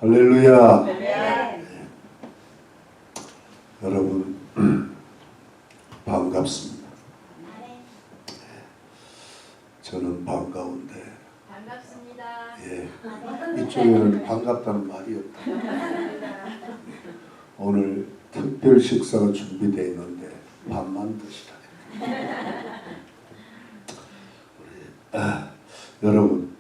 할렐루야. 네. 여러분 반갑습니다. 저는 반가운데 반갑습니다. 이쪽에는 반갑다는 말이 없다. 오늘 특별 식사가 준비되어 있는데 밥만 드시라. 여러분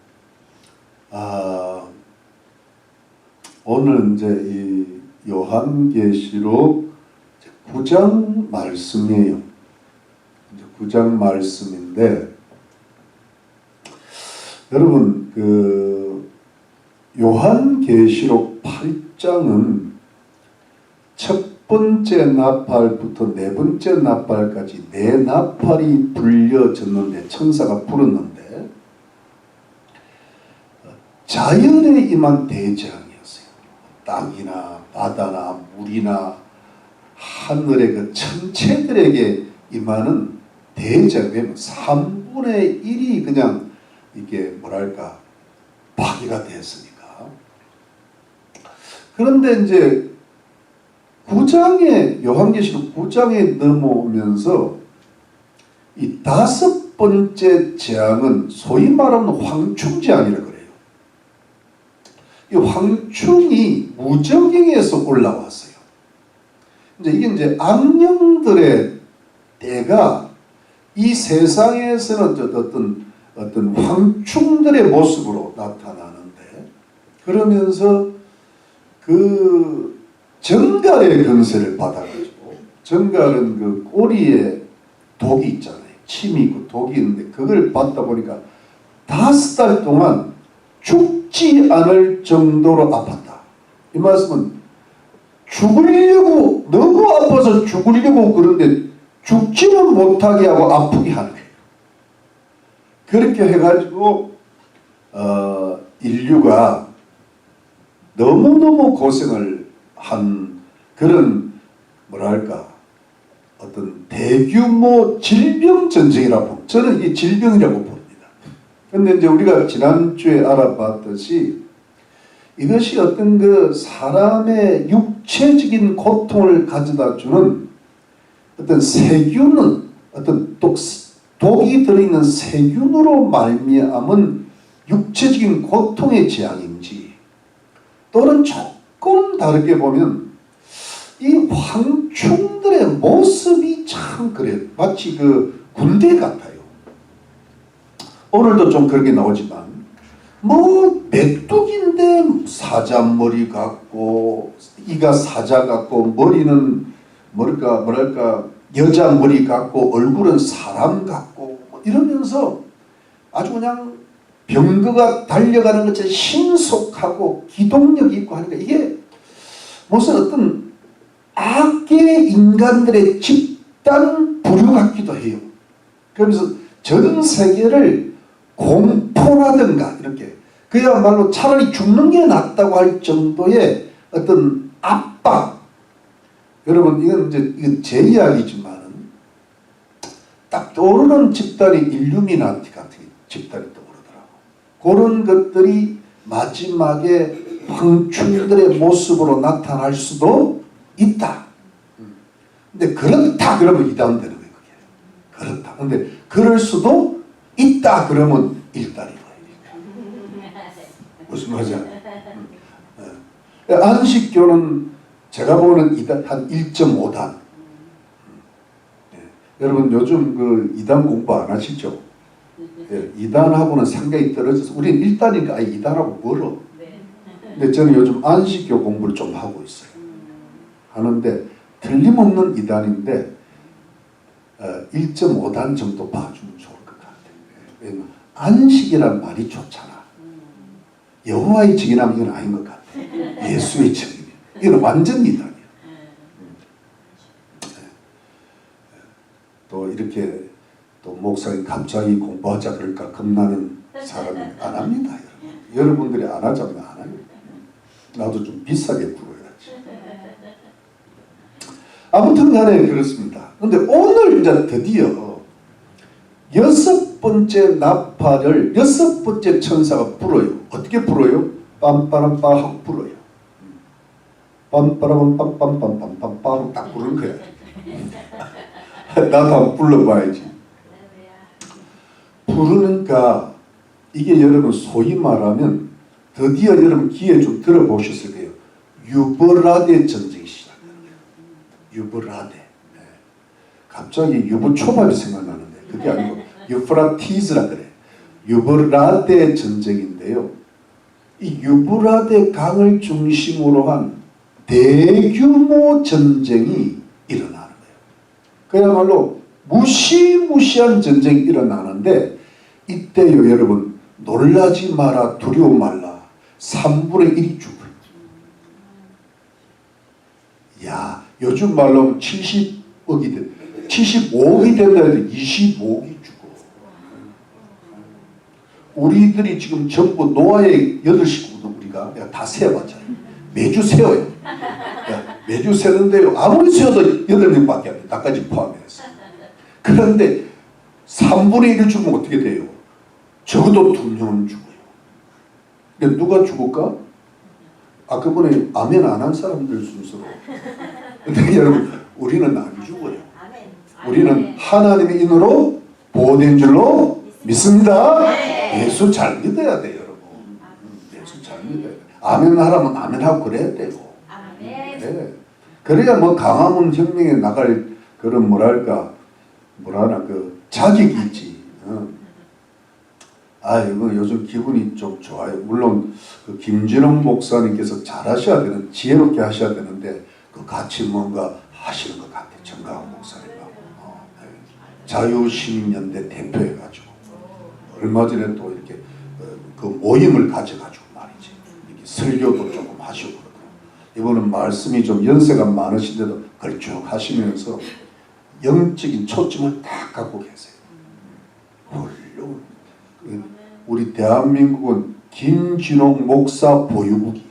오늘 이제 이 요한계시록 9장 말씀이에요. 이제 9장 말씀인데 여러분 그 요한계시록 8장은 첫 번째 나팔부터 네 번째 나팔까지 네 나팔이 불려졌는데 천사가 불었는데 자연에 임한 대재앙이었어요. 땅이나 바다나 물이나 하늘의 그 천체들에게 임하는 대재앙, 3분의 1이 그냥 이게 뭐랄까 파괴가 됐으니까. 그런데 이제 9장에 요한계시록 9장에 넘어오면서 이 다섯 번째 재앙은 소위 말하는 황충재앙이라고 그래요. 이 황충이 무저갱에서 올라왔어요. 이제 이게 이제 악령들의 때가 이 세상에서는 어떤 황충들의 모습으로 나타나는데, 그러면서 그 정갈의 권세를 받아가지고, 정갈은 그 꼬리에 독이 있잖아요. 침이 있고 독이 있는데 그걸 받다 보니까 5달 동안 죽지 않을 정도로 아팠다. 이 말씀은 죽으려고, 너무 아파서 죽으려고 그러는데 죽지는 못하게 하고 아프게 하는 거예요. 그렇게 해가지고 인류가 너무너무 고생을 한 그런 뭐랄까 어떤 대규모 질병 전쟁이라고, 저는 이게 질병이라고 봅니다. 근데 이제 우리가 지난주에 알아봤듯이 이것이 어떤 그 사람의 육체적인 고통을 가져다 주는 어떤 세균은, 어떤 독이 들어있는 세균으로 말미암은 육체적인 고통의 재앙인지, 또는 조금 다르게 보면 이 황충들의 모습이 참 그래요. 마치 그 군대 같아요. 오늘도 좀 그렇게 나오지만 뭐 메뚜기인데 사자머리 같고 이가 사자 같고 머리는 뭐랄까 여자 머리 같고 얼굴은 사람 같고 뭐 이러면서 아주 그냥 병거가 달려가는 것처럼 신속하고 기동력이 있고 하니까 이게 무슨 어떤 악의 인간들의 집단 부류 같기도 해요. 그러면서 전 세계를 공포라든가 이렇게 그야말로 차라리 죽는 게 낫다고 할 정도의 어떤 압박. 여러분 이건 제 이야기지만은 딱 떠오르는 집단이 일루미나티 같은 집단이 떠오르더라고. 그런 것들이 마지막에 황충들의 모습으로 나타날 수도 있다. 근데 그렇다 그러면 이단되는 거예요. 그게. 그렇다. 근데 그럴 수도 있다 그러면 일단이 거예요. 무슨 말이지? 안식교는 제가 보는 한 1.5단. 여러분 요즘 그 2단 공부 안 하시죠? 2단하고는 상당히 떨어져서 우리는 1단이니까 2단하고 멀어. 근데 저는 요즘 안식교 공부를 좀 하고 있어요. 하는데 틀림없는 2단인데 1.5단 정도 봐주면 좋을 것 같아요. 왜냐면 안식이란 말이 좋잖아. 여호와의 증인하면 이건 아닌 것 같아. 예수의 증인. 이건 완전 2단이야. 또 이렇게 또 목사님 갑자기 공부하자 그럴까 겁나는 사람이 안 합니다. 여러분들이 안 하자면 안 해요. 나도 좀 비싸게 불어야지. 아무튼 간에 그렇습니다. 근데 오늘 이제 드디어 6번째 나팔을 6번째 천사가 불어요. 어떻게 불어요? 빰빠람빠 하고 불어요. 빰빠라밤 빰빰빰빰빰빰 딱 부르는 거야. 나도 한번 불러봐야지. 부르니까 이게 여러분 소위 말하면 드디어 여러분 귀에 좀 들어보셨을 거예요. 유브라데 전쟁이 시작되는 거예요. 유브라데. 네. 갑자기 유부초밥이 생각나는데 그게 아니고 유프라티스라 그래. 유브라데 전쟁인데요. 이 유브라데 강을 중심으로 한 대규모 전쟁이 일어나는 거예요. 그야말로 무시무시한 전쟁이 일어나는데 이때요 여러분 놀라지 마라 두려워 말라 3분의 1이 죽어요. 야 요즘 말로 70억이 된 75억이 된다 해도 25억이 죽어. 우리들이 지금 전부 노아의 8식구도 우리가 다 세어봤잖아요. 매주 세어요. 매주 세는데요. 아무리 세어도 8명밖에 안 돼요. 나까지 포함해서. 그런데 3분의 1을 죽으면 어떻게 돼요? 적어도 2명은 죽어요. 근데 누가 죽을까? 아까 전에 아멘 안 한 사람들 순서로. 근데 여러분 우리는 안 죽어요. 우리는 하나님의 인으로 보호된 줄로 믿습니다. 예수 잘 믿어야 돼요 여러분. 예수 잘 믿어야 돼요. 아멘 하라면 아멘 하고 그래야 되고. 네. 그래야 뭐 강화문 혁명에 나갈 그런 뭐랄까 그 자격이 있지. 이거 요즘 기분이 좀 좋아요. 물론 그 김진홍 목사님께서 잘하셔야 되는 지혜롭게 하셔야 되는데 그 같이 뭔가 하시는 것 같아요. 정강훈 목사님하고 자유시민연대 대표해가지고 얼마 전에 또 이렇게 그 모임을 가져가지고 말이지 이렇게 설교도 조금 하시고 그러더라고요. 이번은 말씀이 좀 연세가 많으신데도 걸쭉하시면서 영적인 초점을 딱 갖고 계세요. 훌륭. 우리 대한민국은 김진홍 목사 보유국이야.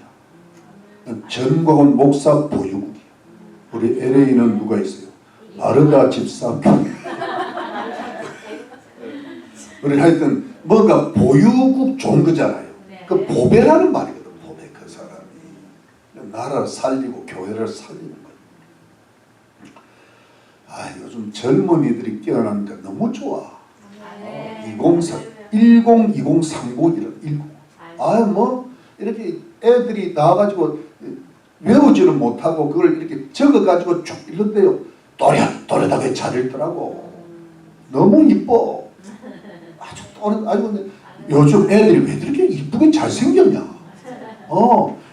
전광훈 목사 보유국이야. 우리 LA는 누가 있어요? 마르다 집사교. 우리 하여튼 뭔가 보유국 좋은 거잖아요. 그 보배라는 말이거든. 보배 그 사람이 나라를 살리고 교회를 살리는 거예요. 요즘 젊은이들이 깨어나니까 너무 좋아. 102030이라 10. 뭐 이렇게 애들이 나와가지고 외우지는 못하고 그걸 이렇게 적어가지고 쭉 읽는데요. 또렷하게 잘 읽더라고. 너무 이뻐. 아주 근데 요즘 애들이 왜 이렇게 이쁘게 잘생겼냐.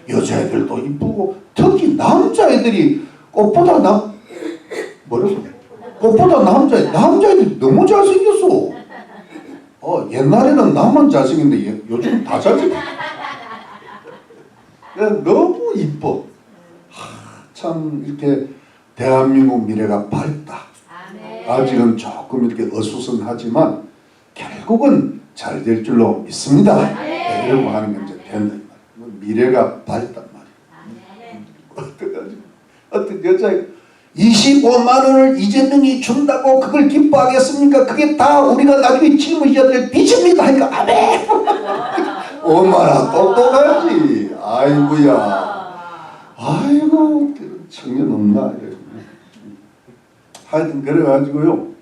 여자애들도 이쁘고 특히 남자애들이 꽃보다 남자애들이 너무 잘생겼어. 옛날에는 나만 잘생겼는데 요즘 다 잘생겼어. 너무 이뻐. 참 이렇게 대한민국 미래가 밝다. 아직은 조금 이렇게 어수선하지만 결국은 잘 될 줄로 믿습니다. 이러고 하는 게 이제 된다. 미래가 밝단 말이에요. 어떤 여자가 25만 원을 이재명이 준다고 그걸 기뻐하겠습니까? 그게 다 우리가 나중에 짊어져야 될 빚입니다. 하니까 아멘. 얼마나 똑똑하지. 아이고 청년 없나. 하여튼 그래가지고요.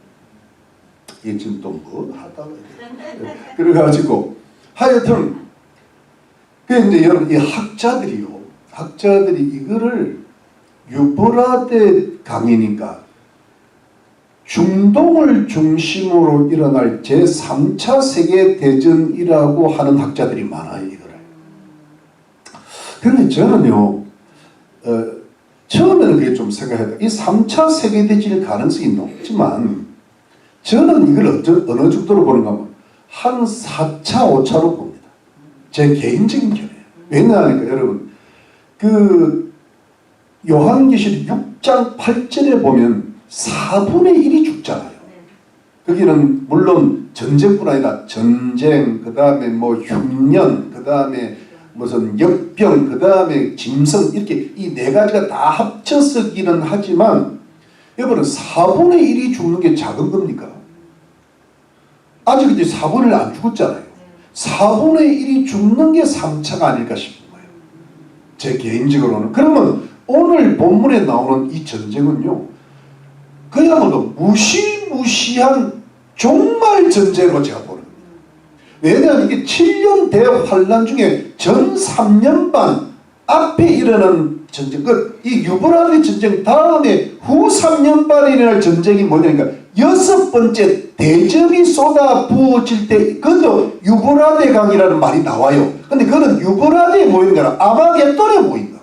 이게 지금 또 뭐 하다가 그래가지고 하여튼 이제 여러분 이 학자들이 이거를 유브라데 강이니까 중동을 중심으로 일어날 제3차 세계대전이라고 하는 학자들이 많아요. 이거를. 그런데 저는요 처음에는 그게 좀 생각했다. 이 3차 세계대전일 가능성이 높지만 저는 이걸 어느 정도로 보는가 하면 한 4차 5차로 봅니다. 제 개인적인 견해예요. 왜냐하니까 여러분 그 요한계시록 6장 8절에 보면 4분의 1이 죽잖아요. 거기는 물론 전쟁뿐 아니라 전쟁, 그 다음에 뭐 흉년, 그 다음에 무슨 역병, 그 다음에 짐승 이렇게 이 네 가지가 다 합쳐서기는 하지만 여러분 4분의 1이 죽는 게 작은 겁니까? 아직 이제 4분의 1 안 죽었잖아요. 4분의 1이 죽는 게 3차가 아닐까 싶은 거예요. 제 개인적으로는. 그러면 오늘 본문에 나오는 이 전쟁은요, 그야말로 무시무시한 종말 전쟁으로 제가 보는 겁니다. 왜냐하면 이게 7년 대환란 중에 전 3년 반 앞에 일어난 전쟁, 이 유브라데 전쟁 다음에 후 3년 반에 일어날 전쟁이 뭐냐니까 6번째 대접이 쏟아 부어질 때, 그것도 유브라데 강이라는 말이 나와요. 근데 그거는 유브라데에 모이는 게 아니라 아마겟돈에 모인다.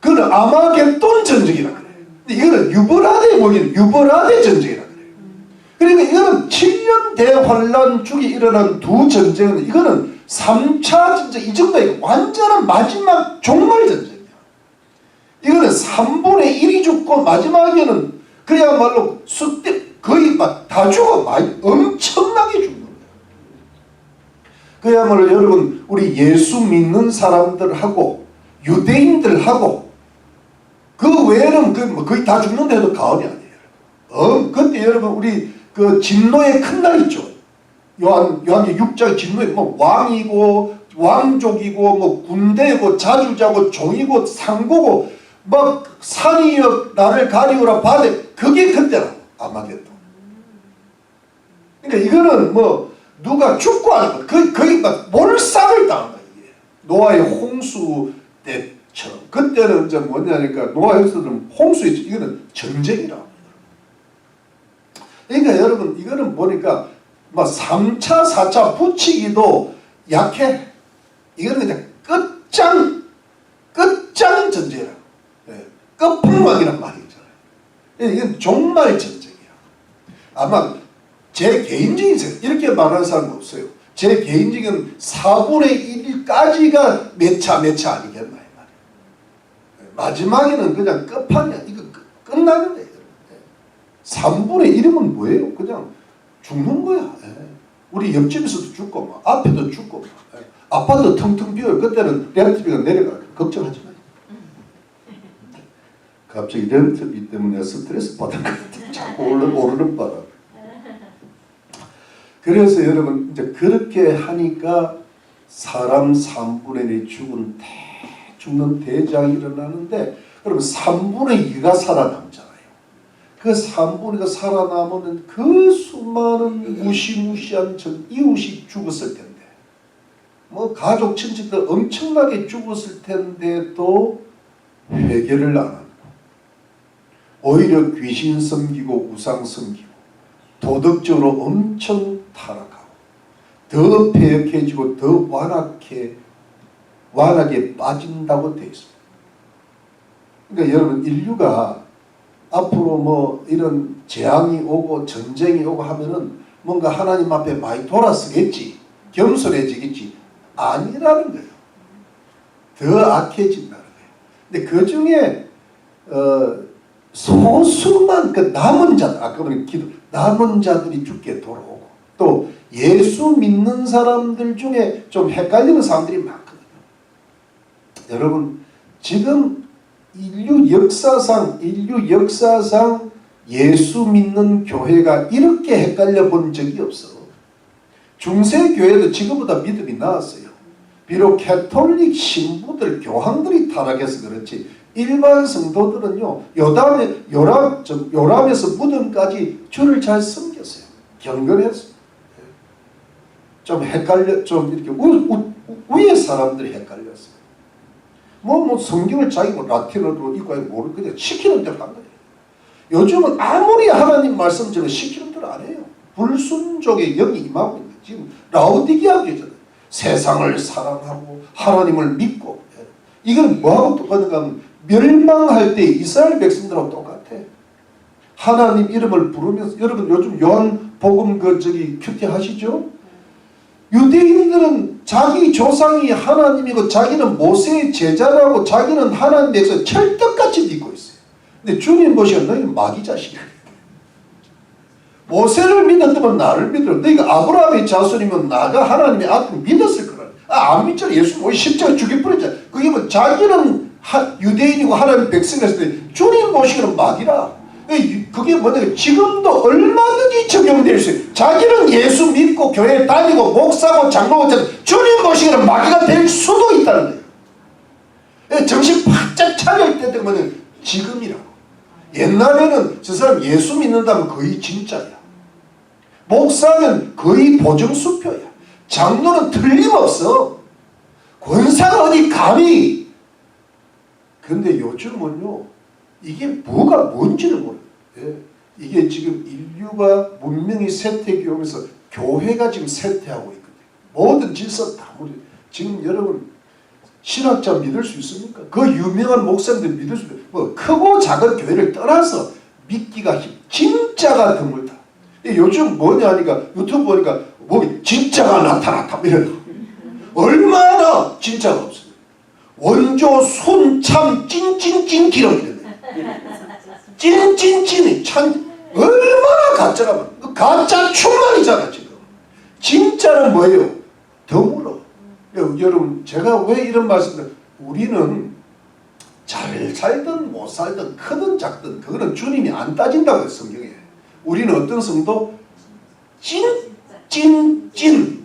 그거는 아마겟돈 전쟁이라 그래요. 근데 이거는 유브라데에 모이는 유브라데 전쟁이라 그래요. 그러니까 이거는 7년 대환란 중에 일어난 두 전쟁은, 이거는 3차 전쟁, 이 정도의 완전한 마지막 종말 전쟁이야. 이거는 3분의 1이 죽고 마지막에는 그야말로 거의 막 다 죽어. 엄청나게 죽는 거야. 그야말로 여러분, 우리 예수 믿는 사람들하고 유대인들하고 그 외에는 거의 다 죽는데도 가언이 아니에요. 그때 여러분, 우리 그 진노의 큰 날 있죠. 요한계 6장 진노에 뭐 왕이고 왕족이고 뭐 군대고 자주자고 종이고 상고고 막 산이여 나를 가리우라 바다, 그게 그때라. 아마겟돈. 그러니까 이거는 뭐 누가 죽고 하는 거, 거의 막 몰살을 당한다. 이게 노아의 홍수 때처럼. 그때는 이제 뭐냐니까 노아에서는 홍수였죠. 이거는 전쟁이라. 그러니까 여러분, 이거는 보니까 막 3차 4차 붙이기도 약해. 이거는 그냥 끝장 전쟁이라. 끝판왕이란 말이 있잖아요. 이건 종말 전쟁이야. 아마 제 개인적인 생각, 이렇게 말하는 사람은 없어요. 제 개인적인 4분의 1까지가 몇 차 아니겠나 이 말이에요. 마지막에는 그냥 끝판이야. 이거 끝나는 거예요. 3분의 1이면 뭐예요? 그냥 죽는 거야. 우리 옆집에서도 죽고 막 앞에도 죽고 막. 아파트 텅텅 비어요. 그때는 렌트비가 내려가. 걱정하지 마요. 갑자기 렌트비 때문에 스트레스 받은 것 같아요. 자꾸 오르는 바람. 그래서 여러분, 이제 그렇게 하니까 사람 3분의 1 죽는 대장이 일어나는데, 그러면 3분의 2가 살아남잖아요. 그 3분의 2가 살아남으면 그 수많은 무시무시한 이웃이 죽었을 텐데, 뭐 가족 친척들 엄청나게 죽었을 텐데도 회개를 안 하고 오히려 귀신 섬기고 우상 섬기고 도덕적으로 엄청 타락하고 더 패역해지고 더 완악에 빠진다고 되어 있습니다. 그러니까 여러분, 인류가 앞으로 뭐 이런 재앙이 오고 전쟁이 오고 하면은 뭔가 하나님 앞에 많이 돌아서겠지, 겸손해지겠지, 아니라는 거예요. 더 악해진다는 거예요. 근데 그 중에 소수만 그 남은 자들, 아까 보니 남은 자들이 죽게 돌아오고, 또 예수 믿는 사람들 중에 좀 헷갈리는 사람들이 많거든요. 여러분, 지금 인류 역사상 예수 믿는 교회가 이렇게 헷갈려 본 적이 없어. 중세 교회도 지금보다 믿음이 나았어요. 비록 캐톨릭 신부들, 교황들이 타락해서 그렇지 일반 성도들은요, 요람에서 무덤까지 주를 잘 섬겼어요. 경건했어요. 좀 헷갈려, 좀 이렇게 위에 사람들이 헷갈렸어요. 뭐 성경을 자기가 라틴어로 읽고 모르고 그냥 시키는 대로 한 거예요. 요즘은 아무리 하나님 말씀 전에 시키는 대로 안 해요. 불순종의 영이 임하고 있는 거예요. 지금 라오디게아 교회잖아요. 세상을 사랑하고 하나님을 믿고. 이건 뭐하고 똑같은가 하면 멸망할 때 이스라엘 백성들하고 똑같아. 하나님 이름을 부르면서, 여러분 요즘 요한복음 큐티 하시죠? 유대인들은 자기 조상이 하나님이고 자기는 모세의 제자라고 자기는 하나님에서 철떡같이 믿고 있어요. 근데 주님 보시고 너희는 마귀 자식이야. 모세를 믿었다면 나를 믿으라. 너희가 아브라함의 자손이면 나가 하나님의 아들 믿었을 거라. 안 믿잖아. 예수 뭐 십자가 죽여버렸잖아. 그게 뭐 자기는 유대인이고 하나님 백성이었을 때 주님 보시기는 마귀라. 그게 뭐냐, 지금도 얼마든지 적용될 수 있어요. 자기는 예수 믿고 교회 다니고 목사고 장로고 주님 보시기는 마귀가 될 수도 있다는 거예요. 됐다고 하면 지금이라고. 옛날에는 저 사람 예수 믿는다면 거의 진짜야. 목사는 거의 보증수표야. 장로는 틀림없어. 권사가 어디 감히. 근데 요즘은요, 이게 뭐가 뭔지를 몰라요. 예. 이게 지금 인류가 문명이 쇠퇴해 오면서 교회가 지금 쇠퇴하고 있거든요. 모든 질서 다 무리. 지금 여러분 신학자 믿을 수 있습니까? 그 유명한 목사님들 믿을 수 있어요. 뭐 크고 작은 교회를 떠나서 믿기가 진짜가 드물다. 요즘 뭐냐 하니까 유튜브 보니까 뭐 진짜가 나타났다 이런. 얼마나 진짜가 없어요. 원조 순참 찐찐찐 기록 이런. 찐찐찐이 참 얼마나 가짜가 많아. 가짜 충만이잖아 지금. 진짜는 뭐예요? 드물어. 여러분 제가 왜 이런 말씀을, 우리는 잘 살든 못 살든 크든 작든 그거는 주님이 안 따진다고 해요. 성경에. 우리는 어떤 성도? 찐찐찐.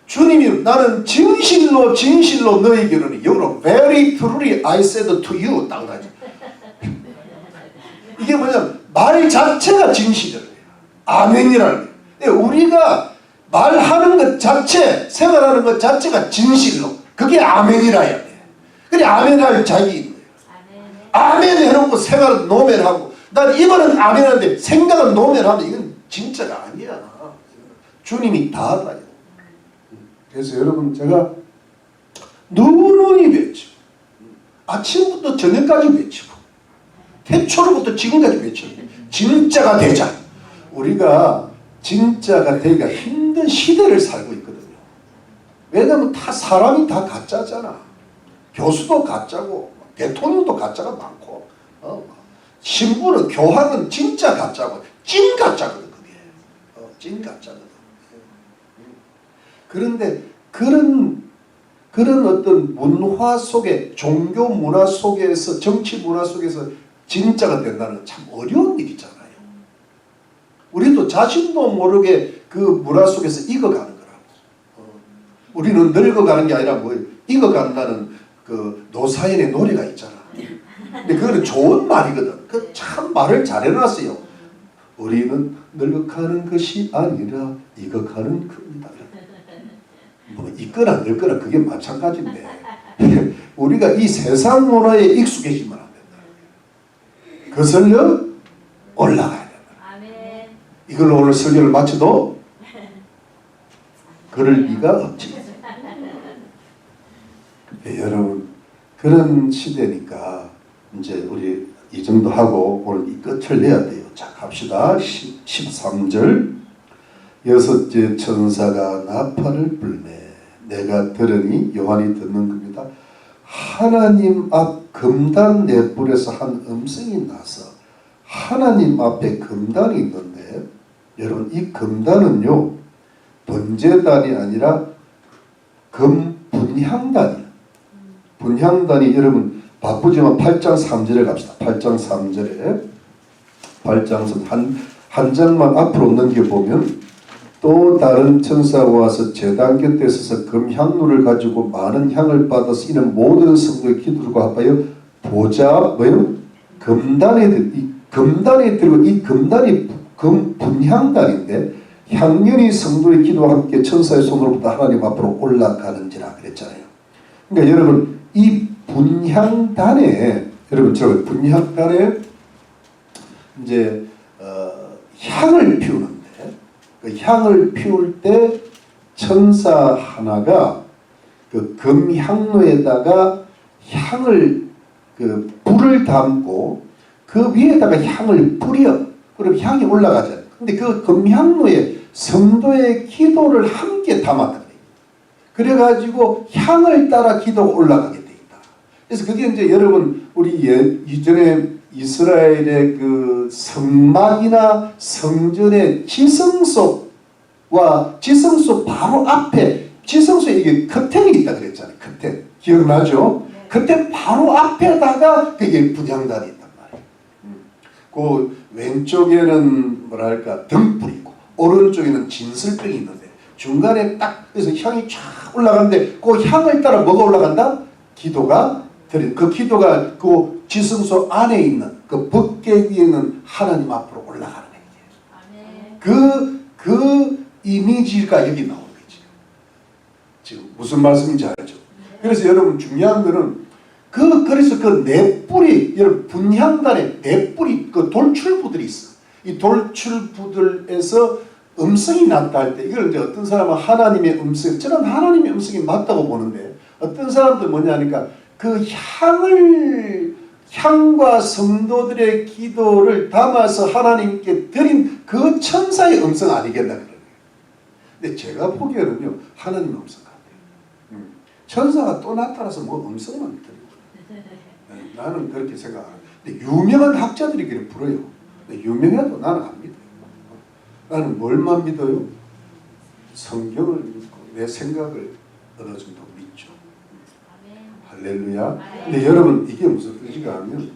주님이 나는 진실로 진실로 너에게는 영어로 very truly I said to you 딱 나지. 이게 뭐냐면 말 자체가 진실이에요. 아멘이라는 거예요. 우리가 말하는 것 자체, 생활하는 것 자체가 진실로, 그게 아멘이라야 돼. 그래 아멘할 자격이 있는 거예요. 아멘 해놓고 생활은 노멘하고, 난 이거는 아멘하는데 생각은 노멘하면 이건 진짜가 아니야. 주님이 다 알아요. 그래서 여러분 제가 누누이 외치고 아침부터 저녁까지 외치고 태초로부터 지금까지 외치고 진짜가 되자. 우리가 진짜가 되기가 힘든 시대를 살고 있거든요. 왜냐하면 다 사람이 다 가짜잖아. 교수도 가짜고 대통령도 가짜가 많고 신부는 교황은 진짜 가짜고 찐 가짜거든. 그게 찐 가짜거든. 그런데 그런 어떤 문화 속에, 종교 문화 속에서, 정치 문화 속에서 진짜가 된다는 건 참 어려운 일이잖아요. 우리도 자신도 모르게 그 문화 속에서 익어가는 거라고. 우리는 늙어가는 게 아니라 뭐예요? 익어간다는 그 노사연의 노래가 있잖아. 근데 그거는 좋은 말이거든. 그 참 말을 잘 해놨어요. 우리는 늙어가는 것이 아니라 익어가는 겁니다. 뭐 있거나 늙거나 그게 마찬가지인데 우리가 이 세상 문화에 익숙해지면 안 된다. 거슬려 올라가야 된다. 이걸로 오늘 설교를 마쳐도 그럴 리가 없지. 네, 여러분 그런 시대니까 이제 우리 이 정도 하고 오늘 이 끝을 내야 돼요. 자 갑시다. 13절 여섯째 천사가 나팔을 불매 내가 들으니, 요한이 듣는 겁니다. 하나님 앞 금단 넷불에서 한 음성이 나서, 하나님 앞에 금단이 있는데 여러분 이 금단은요 번제단이 아니라 금분향단이에요. 분향단이 여러분 바쁘지만 8장 3절에 갑시다. 8장 3절에 8장 한 장만 앞으로 넘겨보면 또 다른 천사가 와서 제단 곁에 서서 금향로를 가지고 많은 향을 받아서 이는 모든 성도의 기도를 합하여 보좌 뭐요? 금단에 들고 이 금단이 금분향단인데 향연이 성도의 기도와 함께 천사의 손으로부터 하나님 앞으로 올라가는지라 그랬잖아요. 그러니까 여러분 이 분향단에 여러분 저 분향단에 이제 향을 피우는데 그 향을 피울 때 천사 하나가 그 금향로에다가 향을 그 불을 담고 그 위에다가 향을 뿌려. 그럼 향이 올라가잖아요. 근데 그 금향로에 성도의 기도를 함께 담았다. 그래가지고 향을 따라 기도가 올라가게 돼 있다. 그래서 그게 이제 여러분 우리 이전에 이스라엘의 그 성막이나 성전의 지성소와 지성소 바로 앞에 지성소에 이게 커튼이 있다 그랬잖아요. 커튼 기억나죠? 커튼 바로 앞에다가 그게 분향단이 있단 말이에요. 그 왼쪽에는 뭐랄까 등불이 있고 오른쪽에는 진설병이 있는데 중간에 딱 그래서 향이 쫙 올라가는데 그 향을 따라 뭐가 올라간다? 기도가 드린 그 기도가 그 지성소 안에 있는 그 법궤 위에 있는 하나님 앞으로 올라가는 거예요. 그 이미지가 여기 나오는 거죠. 지금 무슨 말씀인지 알죠? 그래서 여러분 중요한 거는 그래서 그 네 뿌리, 여러분 분향단에 네 뿌리 그 돌출부들이 있어. 이 돌출부들에서 음성이 났다 할 때 이걸 이제 어떤 사람은 하나님의 음성, 저는 하나님의 음성이 맞다고 보는데 어떤 사람들 뭐냐 하니까 그 향과 성도들의 기도를 담아서 하나님께 드린 그 천사의 음성 아니겠나 그러네요. 근데 제가 보기에는요 하나님의 음성 같아요. 천사가 또 나타나서 뭐 음성만 드리고 나는 그렇게 생각합니다. 근데 유명한 학자들이 그렇게 불어요. 근데 유명해도 나는 안 믿어요. 나는 뭘만 믿어요? 성경을 믿고 내 생각을 어느 정도 믿죠. 할렐루야. 근데 여러분 이게 무슨 뜻인가 하면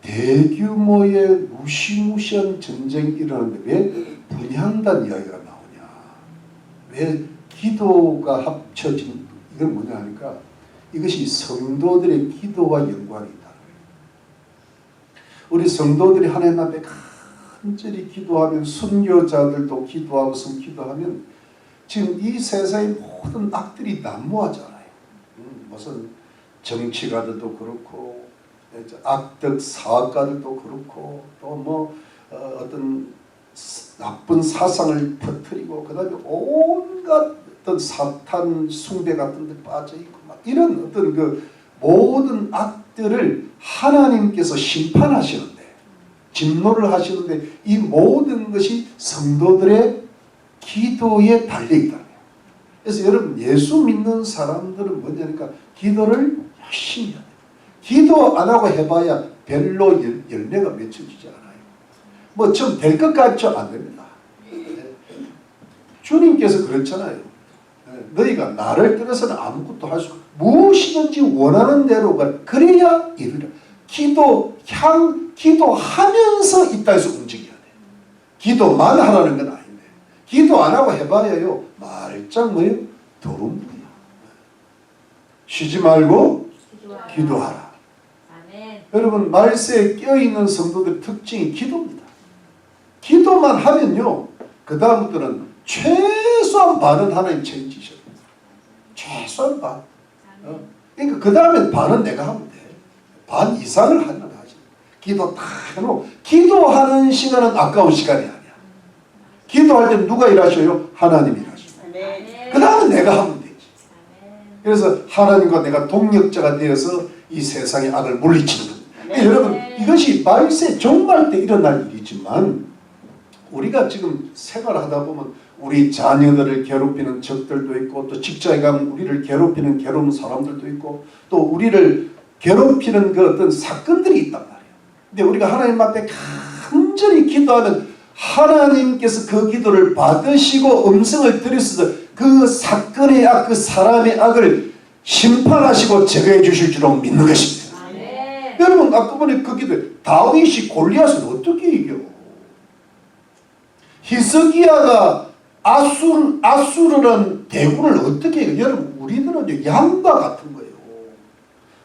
대규모의 무시무시한 전쟁이 일어나는데 왜 분향단 이야기가 나오냐. 왜 기도가 합쳐진 이건 뭐냐 하니까 이것이 성도들의 기도와 연관이 있다. 우리 성도들이 하나님 앞에 간절히 기도하면 순교자들도 기도하고 기도하면 지금 이 세상의 모든 악들이 난무하잖아요. 무슨 정치가들도 그렇고 악덕 사업가들도 그렇고 또 뭐 어떤 나쁜 사상을 퍼뜨리고 그 다음에 온갖 어떤 사탄 숭배 같은 데 빠져있고 막 이런 어떤 그 모든 악들을 하나님께서 심판하시는데 진노를 하시는데 이 모든 것이 성도들의 기도에 달려있다. 그래서 여러분 예수 믿는 사람들은 뭐냐니까 기도를 열심히 해야 돼요. 기도 안 하고 해봐야 별로 열매가 맺혀지지 않아요. 뭐 좀 될 것 같죠? 안 됩니다. 주님께서 그렇잖아요. 너희가 나를 떠나서는 아무것도 할 수 없고 무엇이든지 원하는 대로가 그래야 이르라. 기도하면서 이 땅에서 움직여야 돼. 기도만 하라는 건 아닌데 기도 안 하고 해봐야요 말짱 뭐예요? 도rum부야. 쉬지 말고 기도하라. 아멘. 여러분 말세에 껴있는 성도들 특징이 기도입니다. 기도만 하면요 그 다음부터는 최소한 반은 하나님 책임지셔요. 최소한 반. 그러니까 그 다음에 반은 내가 하면 돼. 반 이상을 하면 하지. 기도 다 해놓고 기도하는 시간은 아까운 시간이 아니야. 기도할 때 누가 일하셔요? 하나님이 일하셔요. 그 다음은 내가 하면 되지. 그래서 하나님과 내가 동력자가 되어서 이 세상의 악을 물리치는 겁니다. 여러분 이것이 말세 종말 때 일어날 일이지만 우리가 지금 생활하다 보면 우리 자녀들을 괴롭히는 적들도 있고 또 직장에 가면 우리를 괴롭히는 사람들도 있고 또 우리를 괴롭히는 그 어떤 사건들이 있단 말이에요. 근데 우리가 하나님 앞에 간절히 기도하면 하나님께서 그 기도를 받으시고 음성을 들으셔서 그 사건의 악, 그 사람의 악을 심판하시고 제거해 주실 줄로 믿는 것입니다. 여러분 아까 보니 그 기도 다윗이 골리앗을 어떻게 이겨? 히스기야가 아수르란 대군을 어떻게 해요? 여러분 우리들은 양과 같은 거예요.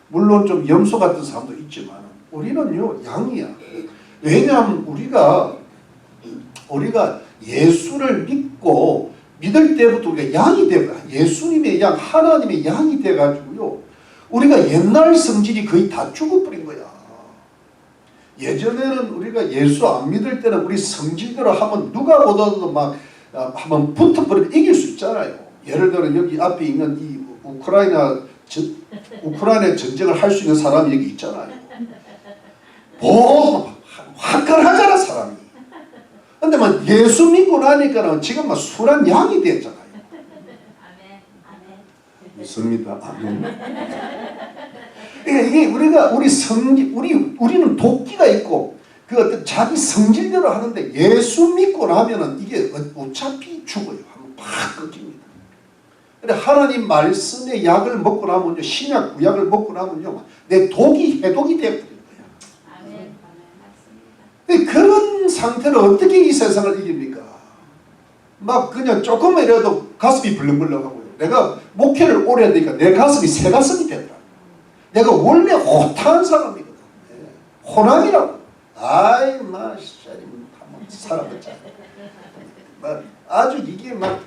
물론 좀 염소 같은 사람도 있지만 우리는요 양이야. 왜냐하면 우리가 예수를 믿고 믿을 때부터 우리가 양이 되고 예수님의 양 하나님의 양이 돼가지고요 우리가 옛날 성질이 거의 다 죽어버린 거야. 예전에는 우리가 예수 안 믿을 때는 우리 성질대로 하면 누가 보다도 막 한번 붙어버리면 이길 수 있잖아요. 예를 들어 여기 앞에 있는 이 우크라이나 전쟁을 할 수 있는 사람이 여기 있잖아요. 뭐 화끈하잖아 사람이. 근데 막 예수 믿고 나니까는 지금 막 순한 양이 됐잖아요. 믿습니다. 아멘. 그러니까 이게 우리는 도끼가 있고 그 어떤 자기 성질대로 하는데 예수 믿고 나면은 이게 어차피 죽어요. 한번 팍 끊깁니다. 근데 하나님 말씀의 약을 먹고 나면요, 신약 구약을 먹고 나면요, 내 독이 해독이 되어버린 거야. 아멘. 맞습니다. 그런 상태로 어떻게 이 세상을 이깁니까? 막 그냥 조금만 이라도 가슴이 벌렁벌렁하고요. 내가 목회를 오래 하니까 내 가슴이 새 가슴이 되더라. 내가 원래 호탕한 사람이거든. 호남이라고. 아이 마 씨발이면 한번 살아보자. 막 아주 이게 막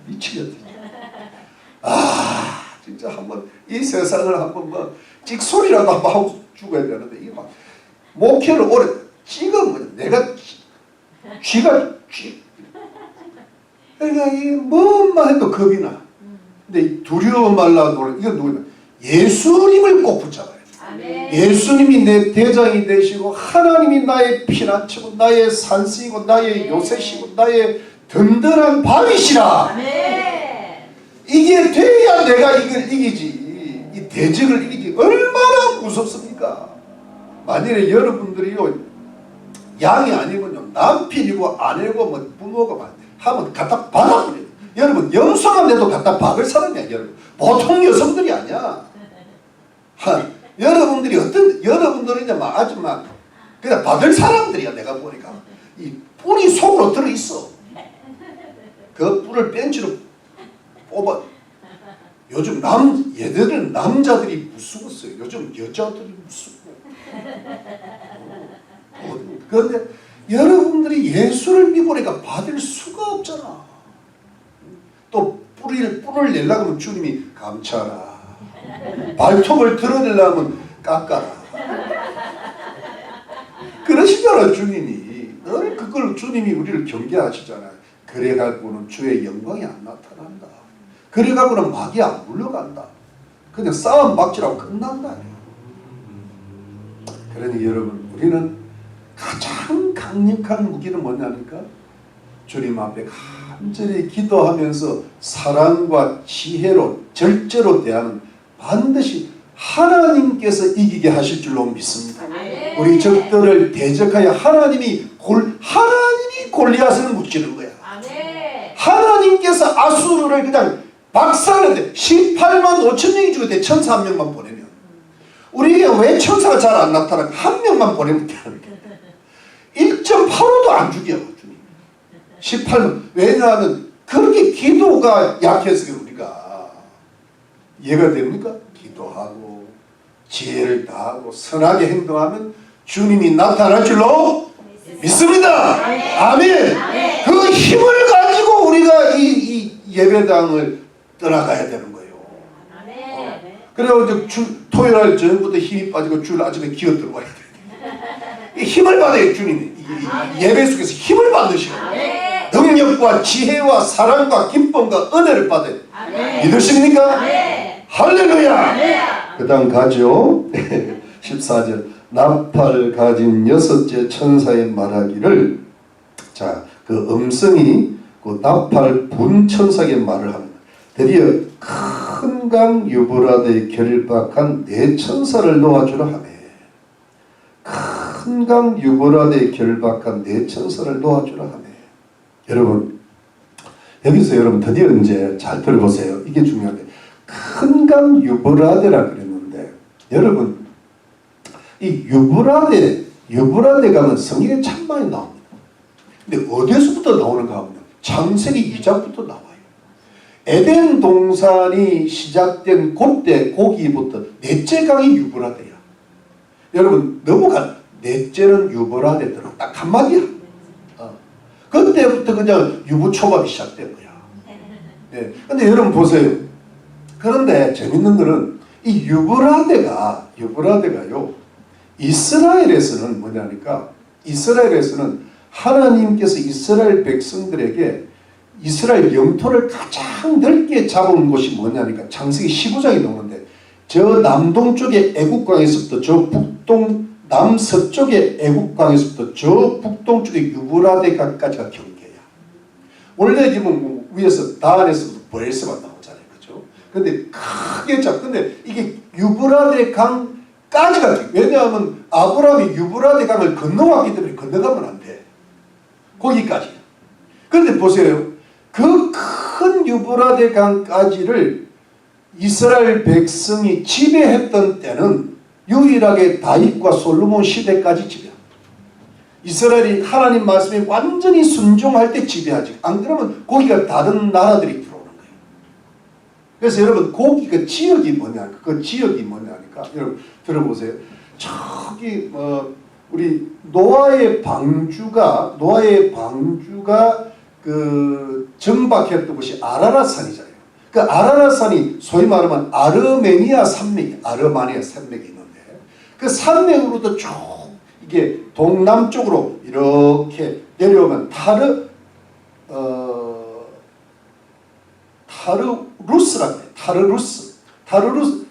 미치겠다. 아 진짜 한번 이 세상을 한번 뭐 찍소리라도 한번 하고 죽어야 되는데 이게 막 목회를 오래 찍으면 내가 쥐가 그러니까 이 뭐만 해도 겁이 나. 근데 두려워 말라 노래 이건 누구냐? 예수님을 꼭 붙잡아야 돼. 아멘. 예수님이 내 대장이 되시고 하나님이 나의 피난처고 나의 산성이고 나의 요새시고 나의 든든한 밤이시라. 아멘. 이게 돼야 내가 이걸 이기지. 이 대적을 이기지. 얼마나 무섭습니까? 만일에 여러분들이요 양이 아니면요 남편이고 아내고 뭐 부모가 하면 갖다 박아버려요. 여러분 영성한 데도 갖다 박을 사람이야. 여러분 보통 여성들이 아니야. 여러분들이 여러분들은 이제 막 아주 막 그냥 박을 사람들이야. 내가 보니까 이 뿔이 속으로 들어 있어. 그 뿔을 벤치로 뽑아. 요즘 얘들은 남자들이 무서웠어요. 요즘 여자들이 무서워. 그런데 여러분들이 예수를 믿으니까 받을 수가 없잖아. 또 뿔을 내려고 하면 주님이 감차라. 발톱을 드러내려면 깎아라. 그러시잖아 주님이. 늘 그걸 주님이 우리를 경계하시잖아요. 그래갖고는 주의 영광이 안 나타난다. 그래갖고는 막이 안 물러간다. 그냥 싸움 박지라고 끝난다. 그러니 여러분 우리는 가장 강력한 무기는 뭐냐니까 주님 앞에 간절히 기도하면서 사랑과 지혜로 절제로 대하는 반드시 하나님께서 이기게 하실 줄로 믿습니다. 아멘. 우리 적들을 대적하여 하나님이 골리앗을 무찌는 거야. 아멘. 하나님께서 아수르를 그냥 박살내는데 18만 5천 명이 죽을 때 천사 한 명만 보내면 우리에게 왜 천사가 잘 안 나타나? 한 명만 보내면 되는 거야. 1.85도 안 죽여 주님. 18만. 왜냐하면 그렇게 기도가 약해서 우리가 이해가 됩니까? 기도하고 지혜를 다하고 선하게 행동하면 주님이 나타날 줄로 믿습니다. 아멘. 그 힘을 가지고 우리가 이 예배당을 떠나가야 되는 거예요. 그래서 토요일 저녁부터 힘이 빠지고 주일 아침에 기어 들어와야 돼. 힘을 받아요. 주님이 예배 속에서 힘을 받으시고 능력과 지혜와 사랑과 기쁨과 은혜를 받아요. 믿으십니까? 할렐루야. 그 다음 가죠. 14절 나팔 가진 6째 천사의 말하기를 자, 그 음성이 그 나팔 분 천사의 말을 합니다. 드디어 큰 강 유브라데에 결박한 4천사를 놓아주라 하매 큰 강 유브라데에 결박한 4천사를 놓아주라 하매 여러분 여기서 여러분 드디어 이제 잘 들어보세요. 이게 중요한데 큰 강 유브라데라 그랬는데 여러분 이 유브라데 가면 성경에 참 많이 나옵니다. 근데 어디서부터 나오는가 하면 창세기 2장부터 나와요. 에덴 동산이 시작된 그때 거기부터 넷째 강이 유브라데야. 여러분 넘어가 넷째는 유브라데 들어 딱 한마디야. 그때부터 그냥 유부초밥이 시작된 거야. 네. 근데 여러분 보세요. 그런데 재밌는 거는 이 유브라데가요. 이스라엘에서는 뭐냐니까 이스라엘에서는 하나님께서 이스라엘 백성들에게 이스라엘 영토를 가장 넓게 잡은 곳이 뭐냐니까 창세기 15장이 나오는데 저 남동쪽의 애국강에서부터 저 남서쪽의 애국강에서부터 저 북동쪽의 유브라데강까지가 경계야. 원래 지금 위에서 다안에서부터 보엘세만 나오잖아요. 그죠? 근데 크게 근데 이게 유브라데 강까지가 왜냐하면 아브라함이 유브라데 강을 건너왔기 때문에 건너가면 안 돼. 거기까지. 그런데 보세요. 그 큰 유브라데 강까지를 이스라엘 백성이 지배했던 때는 유일하게 다윗과 솔로몬 시대까지 지배합니다. 이스라엘이 하나님 말씀에 완전히 순종할 때 지배하지. 안 그러면 거기가 다른 나라들이 들어오는 거예요. 그래서 여러분 고기 그 지역이 뭐냐, 그 지역이 뭐냐니까 여러분 들어보세요. 저기 우리 노아의 방주가 그 정박했던 곳이 아라랏산이잖아요. 그 아라랏산이 소위 말하면 아르마니아 산맥이 있는데 그 산맥으로도 쭉 이게 동남쪽으로 이렇게 내려오면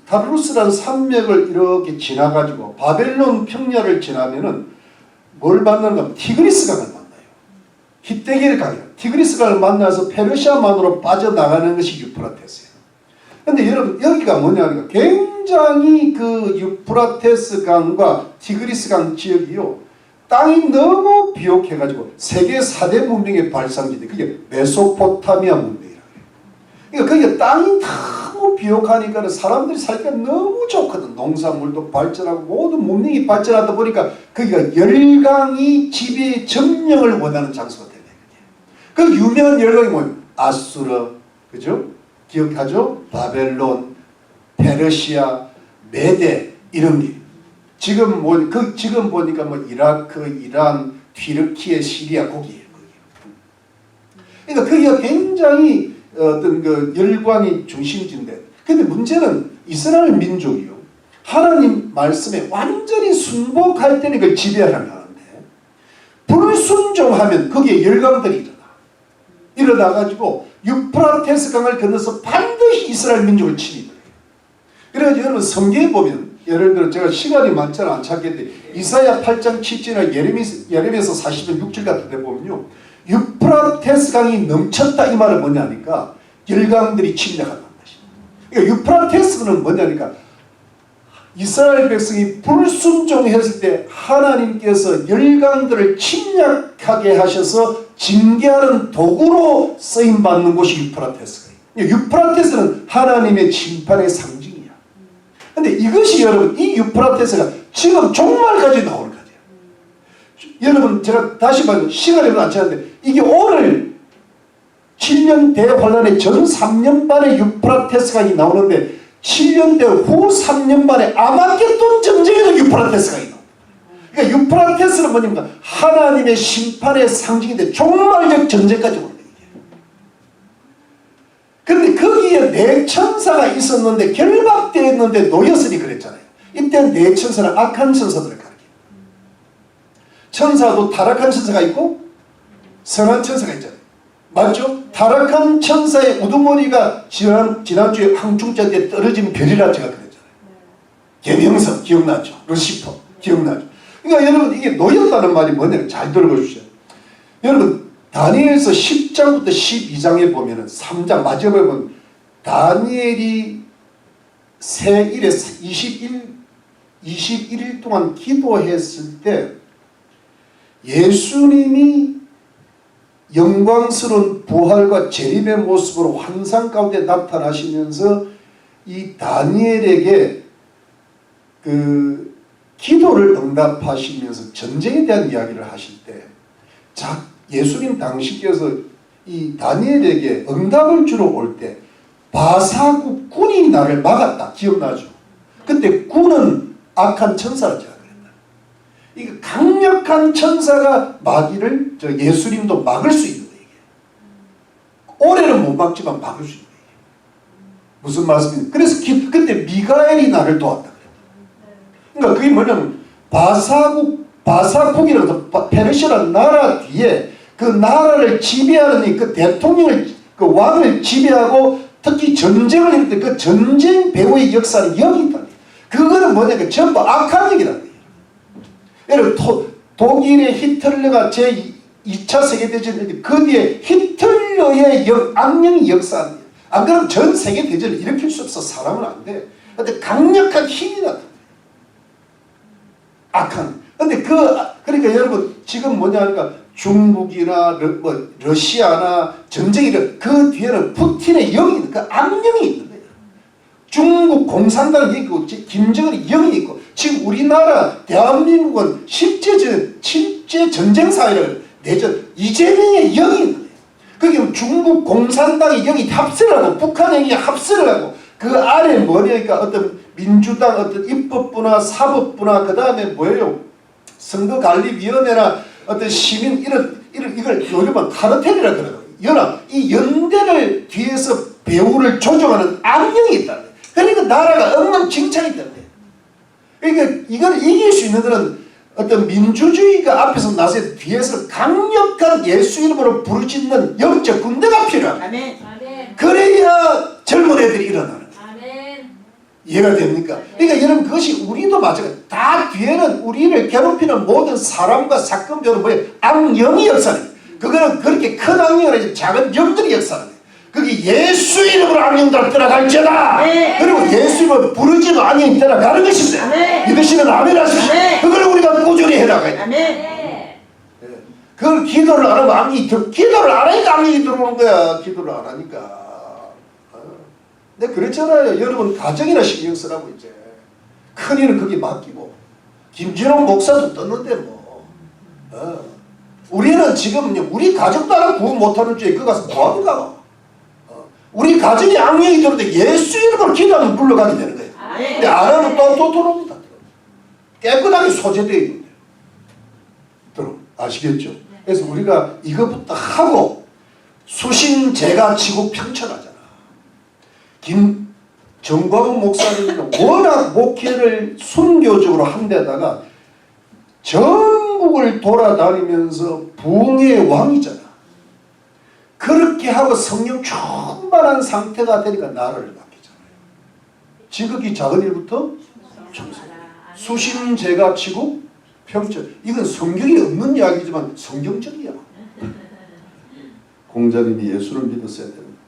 타르루스라는 산맥을 이렇게 지나가지고 바벨론 평야를 지나면은 뭘 만나는가? 티그리스 강을 만나요. 히데길 강이에요. 티그리스 강을 만나서 페르시아만으로 빠져나가는 것이 유프라테스예요. 근데 여러분 여기가 뭐냐니까 굉장히 그 유프라테스 강과 티그리스 강 지역이요. 땅이 너무 비옥해가지고 세계 4대 문명의 발상지대, 그게 메소포타미아 문명이라고 해요. 그러니까 거기가 땅이 너무 비옥하니까 사람들이 살기가 너무 좋거든. 농산물도 발전하고 모든 문명이 발전하다 보니까 거기가 열강이 지배 점령을 원하는 장소가 되네. 그 유명한 열강이 뭐예요? 아수르, 그죠? 기억하죠? 바벨론, 페르시아, 메데 이런 게. 지금 보니까 뭐 이라크, 이란, 튀르키예, 시리아 거기에요. 그러니까 거기가 굉장히 어떤 그 열광이 중심지인데, 근데 문제는 이스라엘 민족이요. 하나님 말씀에 완전히 순복할 때는 그걸 지배하려고 하는데, 불순종하면 거기에 열강들이 일어나가지고 유프라테스 강을 건너서 반드시 이스라엘 민족을 침입해요. 그래가지고 여러분 성경에 보면, 예를 들어 제가 시간이 많잖아 안 찾겠는데 이사야 8장 7절이나 예레미야서 40장 6절 같은 데 보면요, 유프라테스 강이 넘쳤다 이 말은 뭐냐니까 열강들이 침략한다는 것입니다. 그러니까 유프라테스는 뭐냐니까 이스라엘 백성이 불순종했을 때 하나님께서 열강들을 침략하게 하셔서 징계하는 도구로 쓰임받는 곳이 유프라테스예요. 유프라테스는 하나님의 심판의 상징이야. 근데 이것이 여러분 이 유프라테스가 지금 종말까지 나오는 거예요. 여러분 제가 다시 말해서 시간이 안 차는데 이게 오늘 7년 대환란의 전 3년 반의 유프라테스강이 나오는데 7년 대 후 3년 반에 아마겟돈 전쟁에도 유프라테스강이 나옵니다. 그러니까 유프라테스는 뭐냐면 하나님의 심판의 상징인데 종말적 전쟁까지 오는 거예요. 그런데 거기에 네 천사가 있었는데 결박되었는데 놓였으니 그랬잖아요. 이때 네 천사는 악한 천사들을 가리킵니다. 천사도 타락한 천사가 있고 선한 천사가 있잖아요. 맞죠? 타락한 천사의 우두머리가 지난주에 항중자 때 떨어진 별이라 제가 그랬잖아요. 계명성 기억나죠? 루시퍼 기억나죠? 그러니까 여러분 이게 놓였다는 말이 뭐냐면 잘 들어보십시오. 여러분 다니엘서 10장부터 12장에 보면은 3장 마지막에 보면 다니엘이 새1에 21일 동안 기도했을 때 예수님이 영광스러운 부활과 재림의 모습으로 환상 가운데 나타나시면서 이 다니엘에게 그 기도를 응답하시면서 전쟁에 대한 이야기를 하실 때 예수님 당시께서 이 다니엘에게 응답을 주러 올 때 바사국 군이 나를 막았다. 기억나죠? 그때 군은 악한 천사라 제가 그랬다. 이거 강력한 천사가 마귀를 예수님도 막을 수 있는 거예요. 올해는 못 막지만 막을 수 있는 거예요. 무슨 말씀입니까? 그래서 그때 미가엘이 나를 도왔다. 그러니까 그게 뭐냐면 바사국이라고 페르시아라는 나라 뒤에 그 나라를 지배하는 그 대통령을 그 왕을 지배하고 특히 전쟁을 할 때 그 전쟁 배후의 역사는 여기 있다. 그거는 뭐냐면 전부 악한 얘기라는 거예요. 여러분 독일의 히틀러가 제2차 세계대전 그 뒤에 히틀러의 악령이 역사하는 거예요. 안 그러면 전 세계대전을 일으킬 수 없어. 사람은 안 돼. 근데 강력한 힘이 나타나요. 악한. 근데 그러니까 여러분 지금 뭐냐 하니까 중국이나 러시아나 전쟁이나 그 뒤에는 푸틴의 영이 있는 그 악령이 있는 거예요. 중국 공산당이 있고 김정은의 영이 있고 지금 우리나라 대한민국은 실제 전쟁 사회를 내전 이재명의 영이 있는 거예요. 그게 중국 공산당이 여기 합세를 하고 북한이 여기 합세를 하고 그 아래 뭐냐니까 어떤 민주당 어떤 입법부나 사법부나 그 다음에 뭐예요? 선거관리위원회나 어떤 시민 이걸 요즘은 카르텔이라 그러거든요. 연합 이 연대를 뒤에서 배후를 조종하는 악령이 있다는 거예요. 그러니까 나라가 엉망진창이 되는 거예요. 그러니까 이걸 이길 수 있는 것은 어떤 민주주의가 앞에서 나서 뒤에서 강력한 예수 이름으로 부르짖는 영적 군대가 필요합니다. 아멘. 그래야 젊은 애들이 일어나는 거예요. 아멘. 이해가 됩니까? 그러니까 여러분 그것이 우리도 마찬가지예요. 다 뒤에는 우리를 괴롭히는 모든 사람과 사건 배우는 뭐예요? 악령이 역사는 그거는 그렇게 큰 악령이 아니라 작은 영들이 역사는 거예요. 그게 예수 이름으로 악령들 떠나갈지어다. 네. 그리고 예수 이름으로 부르짖는 악령이 떠나가는 것입니다. 네. 믿으시는 아멘 하십시오. 네. 그걸 우리가 꾸준히 해나가야 돼요. 아멘. 그걸 기도를 안 하면 악령이 기도를 안 하니까 악령이 들어오는 거야. 기도를 안 하니까. 내가 그랬잖아요. 여러분 가정이나 신경 쓰라고 이제. 큰일은 거기 맡기고. 김진호 목사도 떴는데 뭐. 우리는 지금 우리 가족도 하나 구원 못하는 주에 그 가서 뭐하는가. 우리 가정에 악령이 들어오는데 예수 이름으로 기도하면 물러가게 되는 거예요. 근데 안 하면 또 들어옵니다. 깨끗하게 소재되어 있는데. 아시겠죠? 그래서 우리가 이것부터 하고 수신제가 치고 평천하잖아. 정광훈 목사님은 워낙 목회를 순교적으로 한 데다가 전국을 돌아다니면서 부흥의 왕이잖아. 그렇게 하고 성령 충만한 상태가 되니까 나라를 맡기잖아요. 지극히 작은 일부터 충성. 수신제가 치고 평천. 이건 성경에 없는 이야기지만 성경적이야. 공자님이 예수를 믿었어야 됩니다.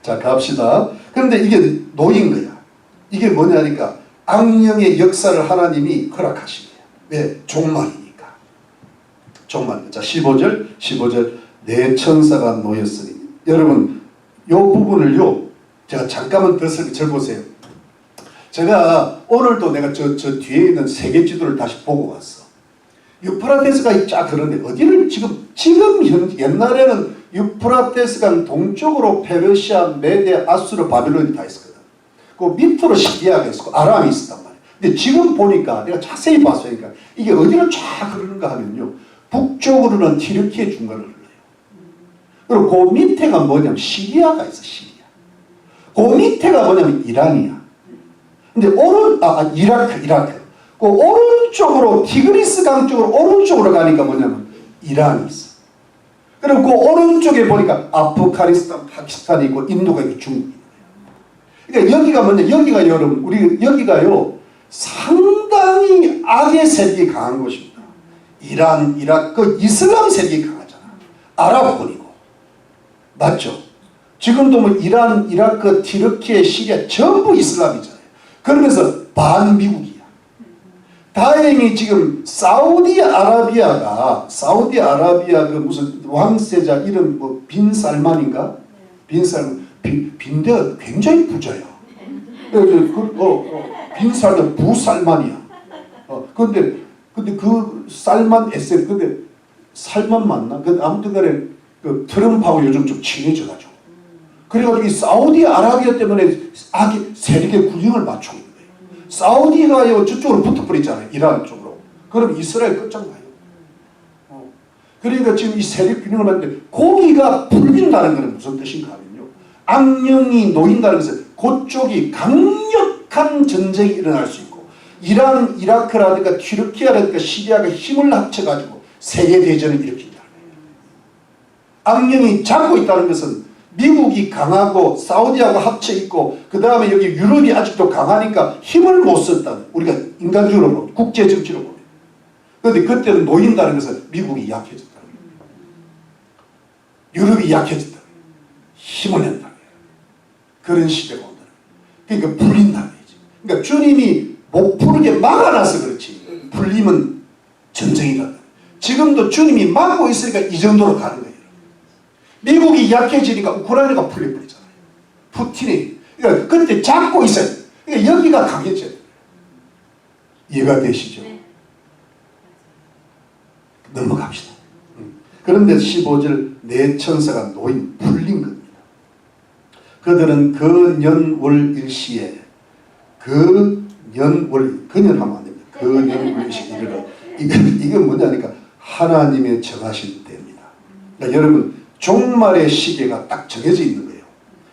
자 갑시다. 그런데 이게 노인 거야. 이게 뭐냐니까 악령의 역사를 하나님이 허락하신 거야. 왜? 종말이니까. 종말. 자 15절 내 천사가 놓였으니. 여러분 이 부분을요 제가 잠깐만 더 보세요. 제가 오늘도 내가 저 뒤에 있는 세계 지도를 다시 보고 왔어. 유프라테스가 쫙 그런데 어디를 지금 옛날에는 유프라테스강 동쪽으로 페르시아, 메데, 아수르, 바빌론이 다 있었거든. 그 밑으로 시리아가 있었고 아람이 있었단 말이야. 근데 지금 보니까 내가 자세히 봤으니까 이게 어디로 쫙 흐르는가 하면요. 북쪽으로는 튀르키예 중간을 흘러요. 그리고 그 밑에가 뭐냐면 시리아가 있어. 시리아. 그 밑에가 뭐냐면 이란이야. 근데 이라크. 그 오른쪽으로 티그리스 강 쪽으로 오른쪽으로 가니까 뭐냐면 이란이 있어. 그리고 그 오른쪽에 보니까 아프가니스탄, 파키스탄이 있고 인도가 있고 중국이 있는 거예요. 그러니까 여기가 뭐냐? 여기가 여러분 우리 여기가요 상당히 악의 세력이 강한 곳입니다. 이란, 이라크, 이슬람 세력이 강하잖아. 아랍권이고 맞죠? 지금도 뭐 이란, 이라크, 튀르키예, 시리아 전부 이슬람이잖아요. 그러면서 반미국이야. 다행히 지금 사우디아라비아가 그 무슨 왕세자 이름 뭐 빈 살만인가? 빈 빈데 굉장히 부자야. 빈 살만 부살만이야. 근데 그 살만 에셀 근데 살만 맞나? 근데 아무튼간에 그 트럼프하고 요즘 좀 친해져가지고. 그래가지고 이 사우디아라비아 때문에 악의 세력의 균형을 맞추고 있는 거예요. 사우디가 저쪽으로 붙어버리잖아요. 이란 쪽으로. 그럼 이스라엘 끝장나요. 그러니까 지금 이 세력 균형을 맞는데 고기가 풀린다는 것은 무슨 뜻인가 하면요. 악령이 놓인다는 것은 그쪽이 강력한 전쟁이 일어날 수 있고 이란, 이라크라든가 튀르키예라든가 시리아가 힘을 합쳐가지고 세계대전을 일으킨다는 거예요. 악령이 잡고 있다는 것은 미국이 강하고 사우디하고 합쳐 있고 그 다음에 여기 유럽이 아직도 강하니까 힘을 못 썼다는 우리가 인간적으로 보면 국제 정치로 보면 그런데 그때는 놓인다는 것은 미국이 약해졌다는 거예요. 유럽이 약해졌다는 거예요. 힘을 낸다는 거예요. 그런 시대가 온다는 거예요. 그러니까 풀린다는 거죠. 그러니까 주님이 못 풀게 막아놔서 그렇지 풀리면 전쟁이다. 지금도 주님이 막고 있으니까 이 정도로 가는 거예요. 미국이 약해지니까 우크라이나가 풀려버리잖아요. 푸틴이. 그러니까 그때 잡고 있어요. 그러니까 여기가 강해져야 돼요. 이해가 되시죠? 네. 넘어갑시다. 그런데 15절 내 천사가 노인 풀린 겁니다. 그들은 그 년월 일시에 그 년월 근연하면 안 됩니다. 그 년월 일시 이건 뭐냐니까 하나님의 정하신 때입니다. 그러니까 여러분 종말의 시계가 딱 정해져 있는 거예요.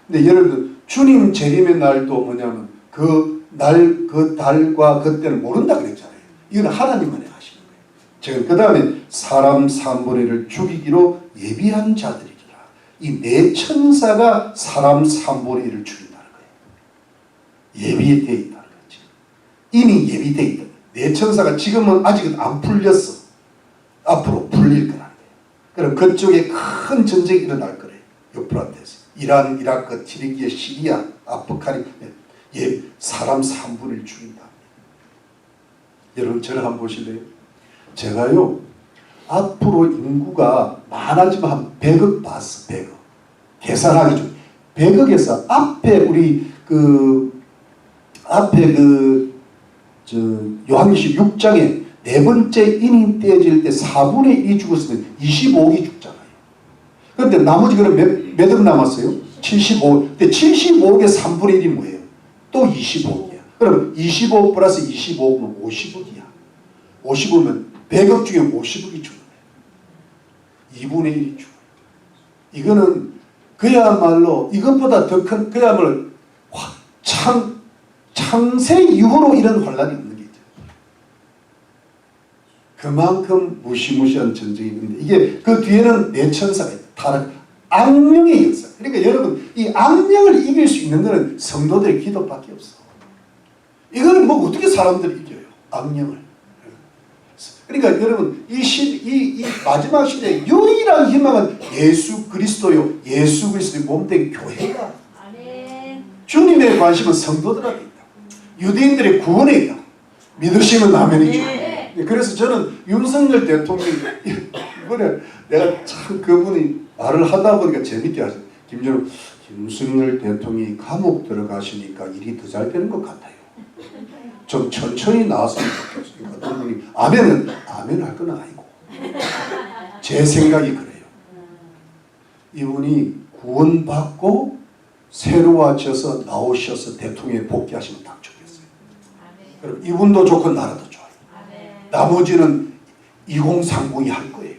근데 여러분 주님 재림의 날도 뭐냐면 그 달과 그때는 모른다 그랬잖아요. 이건 하나님만이 하시는 거예요. 지금 그 다음에 사람 3분의 1을 죽이기로 예비한 자들이라. 이 네 천사가 사람 3분의 1을 죽인다는 거예요. 예비되어 있다는 거죠. 이미 예비되어 있다. 네 천사가 지금은 아직은 안 풀렸어. 앞으로 풀릴 거라는 거예요. 그럼 그쪽에 큰 전쟁이 일어날 거래요. 유프라테스, 이란, 이라크, 튀르키예, 시리아, 아프가니 사람 3분의 1 죽인다. 여러분 저를 한번 보실래요? 제가요 앞으로 인구가 많아지면 한 100억 봤어. 100억 계산하기 좀 100억에서 앞에 우리 요한계시 6장에 네 번째 인이 떼어질 때 4분의 1이 죽었으면 25억이 죽잖아요. 그런데 나머지 그럼 몇 억 남았어요? 75억. 근데 75억의 3분의 1이 뭐예요? 또 25억이야. 그럼 25억 플러스 25억은 50억이야. 50억이면 100억 중에 50억이 죽는 거예요. 2분의 1이 죽어요. 이거는 그야말로 이것보다 더 큰 그야말로 창세 이후로 이런 혼란이 없는 게 있죠. 그만큼 무시무시한 전쟁이 있는데 이게 그 뒤에는 네 천사가 있다. 다른 악령의 역사. 그러니까 여러분 이 악령을 이길 수 있는 것은 성도들의 기도밖에 없어. 이거는 뭐 어떻게 사람들이 이겨요? 악령을. 그러니까 여러분 이 마지막 시대의 유일한 희망은 예수 그리스도요. 예수 그리스도의 몸된 교회가. 주님의 관심은 성도들한테 있다. 유대인들의 구원에 있다. 믿으시면 아멘이죠. 그래서 저는 윤석열 대통령이 이번에 내가 참 그분이 말을 하다 보니까 재밌게 하죠. 김순열 대통령이 감옥 들어가시니까 일이 더 잘 되는 것 같아요. 좀 천천히 나왔으면 좋겠어요. 어떤 분이 아멘 할 건 아니고 제 생각이 그래요. 이분이 구원받고 새로워져서 나오셔서 대통령에 복귀하시면 딱 좋겠어요. 그럼 이분도 좋고 나라도 좋아요. 나머지는 2030이 할 거예요.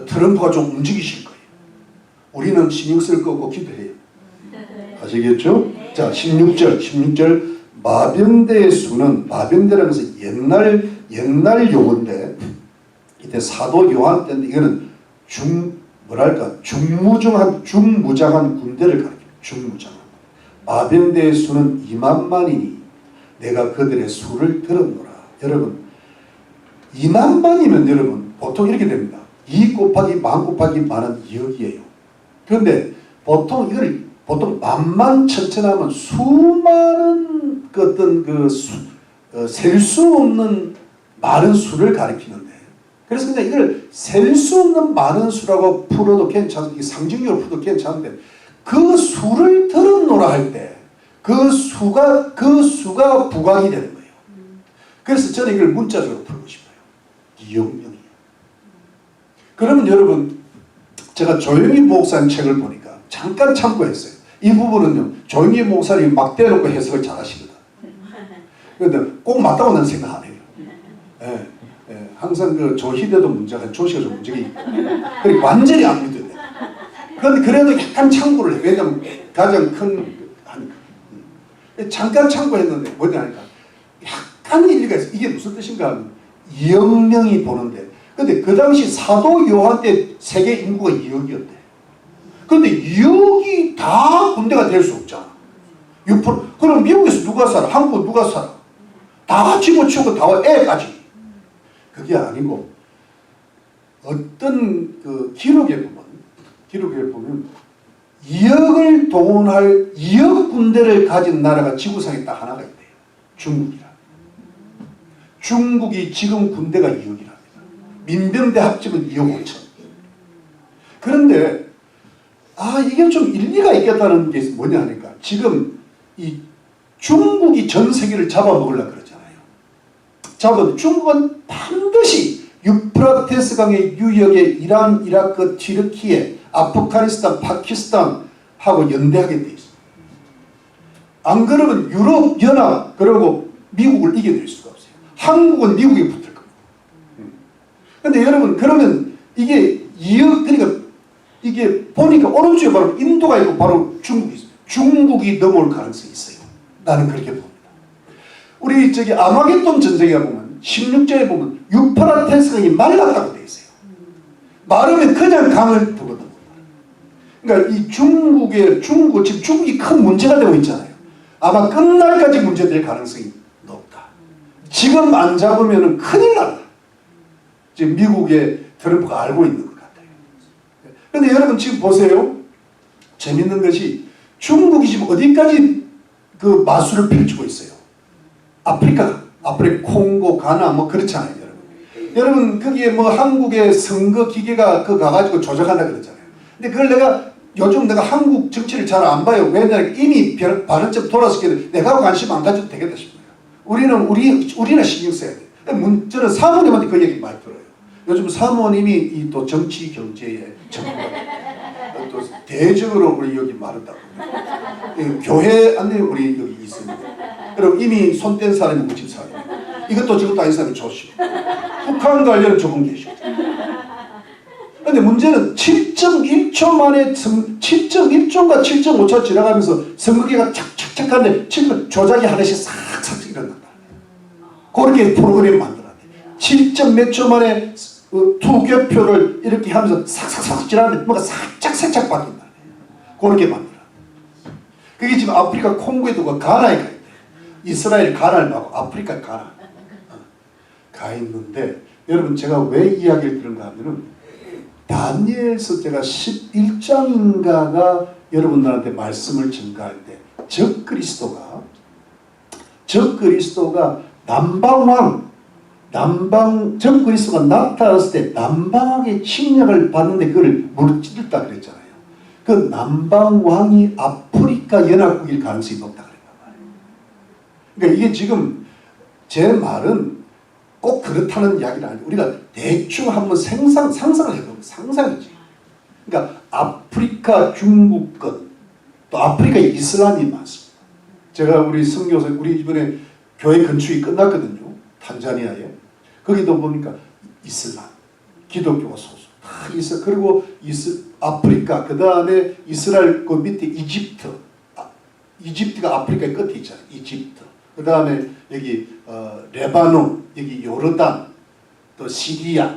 트럼프가 좀 움직이실 거예요. 우리는 신경 쓸 거고 기도해요. 아시겠죠? 자 16절 마병대의 수는 마병대라는 것은 옛날 용어인데 이때 사도 요한 때인데 이거는 중무장한 군대를 가리킵니다. 중무장한 마병대의 수는 2만만이니 내가 그들의 수를 들었노라. 여러분 2만만이면 여러분 보통 이렇게 됩니다. 2 곱하기 만 곱하기 만은 2억이에요. 그런데 보통 이걸 만만천천하면 수많은 어떤 셀 수 없는 많은 수를 가리키는데 그래서 그냥 이걸 셀 수 없는 많은 수라고 풀어도 괜찮고 상징적으로 풀어도 괜찮은데 그 수를 들었노라 할 때 그 수가 부각이 되는 거예요. 그래서 저는 이걸 문자적으로 풀고 싶어요. 2억 명이에요. 그러면 여러분 제가 조영희 목사님 책을 보니까 잠깐 참고했어요. 이 부분은요 조영희 목사님이 막 대놓고 해석을 잘 하시거든. 그런데 꼭 맞다고 나는 생각 안 해요. 항상 그 조희대도 문제가 조시가 좀 문제가 있고 그러니까 완전히 안 믿어요. 그런데 그래도 약간 참고를 해요. 왜냐면 가장 큰 잠깐 참고했는데 뭐냐니까 약간 일리가 있어요. 이게 무슨 뜻인가 하면 2억 명이 보는데 근데 그 당시 사도 요한 때 세계 인구가 2억이었대. 그런데 2억이 다 군대가 될 수 없잖아. 6%. 그럼 미국에서 누가 살아? 한국은 누가 살아? 다 집어치우고 다 와, 애까지. 그게 아니고 어떤 그 기록에 보면 2억을 동원할 2억 군대를 가진 나라가 지구상에 딱 하나가 있대요. 중국이라. 중국이 지금 군대가 2억이랍니다. 민병대 합치면 2억 5천. 그런데 이게 좀 일리가 있겠다는 게 뭐냐 하니까 지금 이 중국이 전 세계를 잡아먹으려고 그러잖아요. 중국은 반드시 유프라테스 강의 유역에 이란, 이라크, 튀르키예, 아프가니스탄, 파키스탄하고 연대하게 돼 있습니다. 안 그러면 유럽 연합 그리고 미국을 이겨낼 수가 없어요. 한국은 미국에 붙을 겁니다. 근데 여러분 그러면 이게 그러니까 이게 보니까 오른쪽에 바로 인도가 있고 바로 중국이 있어요. 중국이 넘어올 가능성이 있어요. 나는 그렇게 봅니다. 우리 저기 아마겟돈 전쟁에 보면 16절에 보면 유프라테스 강이 말랐다고 돼 있어요. 마르면 그냥 강을 두거든. 그러니까 이 중국 지금 중국이 큰 문제가 되고 있잖아요. 아마 끝날까지 문제될 가능성이 높다. 지금 안 잡으면 큰일 난다. 지금 미국의 트럼프가 알고 있는 것 같아요. 그런데 여러분 지금 보세요. 재밌는 것이 중국이 지금 어디까지 그 마술을 펼치고 있어요. 아프리카 콩고, 가나 뭐 그렇잖아요. 여러분 거기에 뭐 한국의 선거 기계가 그 가가지고 조작한다 그랬잖아요. 근데 그걸 요즘 내가 한국 정치를 잘 안 봐요. 왜냐하면 이미 반환점 돌아섰기 때문에 내가 관심 안 가져도 되겠다 싶어요. 우리는 신경 써야 돼요. 저는 사모님한테 그 얘기 많이 들어요. 요즘 사모님이 또 정치 경제에 전문가예요. 또 대적으로 우리 여기 말한다고. 교회 안에 우리 여기 있습니다. 그리고 이미 손뗀 사람이 우리 집 사람. 이것도 저것도 아닌 사람이 조심. 북한 관련 조금 계시고. 근데 문제는 7.1초 만에 7.1초인가 7.5초 지나가면서 선거기가 착착착한데 지금 조작이 하나씩 싹싹 일어난다. 그렇게 프로그램 만들어야 돼. 7몇 초 만에 투표표를 이렇게 하면서 싹싹싹 지나가는데 뭔가 살짝 바뀐다. 그렇게 만들어. 그게 지금 아프리카 콩고에도 가나에 가 있대. 이스라엘 가나를 가고 아프리카 가나 가 있는데 여러분 제가 왜 이야기를 들은가 하면은 다니엘서 제가 11장인가가 여러분들한테 말씀을 전가할 때 적그리스도가 적그리스도가 나타났을 때 남방왕의 침략을 받는데 그걸 무너뜨렸다 그랬잖아요. 그 남방왕이 아프리카 연합국일 가능성이 높다 그랬단 말이에요. 그러니까 이게 지금 제 말은 꼭 그렇다는 이야기는 아니고 우리가 대충 한번 상상을 해보면 상상이지. 그러니까 아프리카 중국권 또 아프리카 이슬람이 많습니다. 제가 우리 선교사 우리 이번에 교회 건축이 끝났거든요. 탄자니아에. 거기도 보니까 이슬람 기독교가 소수 다 있어. 그리고 아프리카 그 다음에 이스라엘 그 밑에 이집트가 아프리카의 끝에 있잖아요. 이집트. 그 다음에 여기 레바논, 여기 요르단, 또 시리아,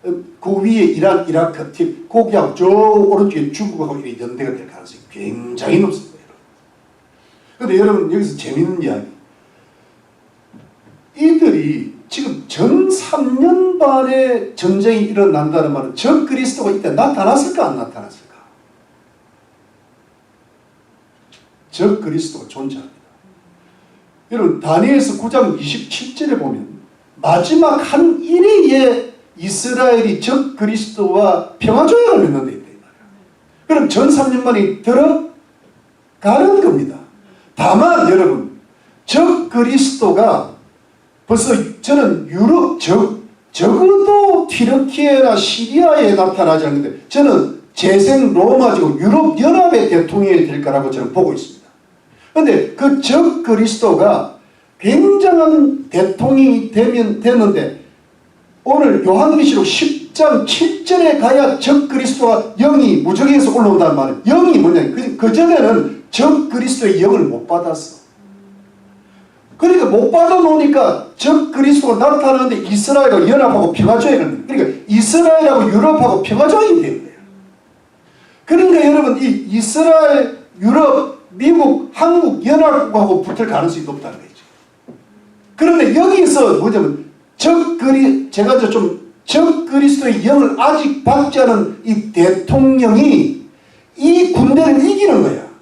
그 위에 이란, 이라크, 거기하고 저 오른쪽에 중국하고 이렇게 연대가 될 가능성이 굉장히 높습니다. 그런데 여러분 여기서 재밌는 이야기. 이들이 지금 전 3년 반의 전쟁이 일어난다는 말은 적그리스도가 이때 나타났을까 안 나타났을까? 적그리스도가 존재합니다. 여러분 다니엘서 9장 27절에 보면 마지막 한 일회에 이스라엘이 적그리스도와 평화조약을 맺는 데 있다. 그럼 전 3년 만에 들어가는 겁니다. 다만 여러분 적그리스도가 벌써 저는 적어도 튀르키예나 시리아에 나타나지 않는데 저는 재생 로마지고 유럽 연합의 대통령이 될 거라고 저는 보고 있습니다. 그런데 그 적그리스도가 굉장한 대통령이 됐는데 오늘 요한계시록 10장 7절에 가야 적그리스도가 영이 무적에서 올라온다는 말은 영이 뭐냐 그전에는 적그리스도의 영을 못 받았어. 그러니까 못 받아놓으니까 적그리스도가 나타나는데 이스라엘과 연합하고 평화조약을 그러니까 이스라엘하고 유럽하고 평화조약이 되는 거예요. 그러니까 여러분 이 이스라엘, 유럽, 미국, 한국 연합국하고 붙을 가능성이 높다는 거죠. 그런데 여기서 뭐냐면 제가 좀 적그리스도의 영을 아직 받지 않은 이 대통령이 이 군대를 이기는 거야.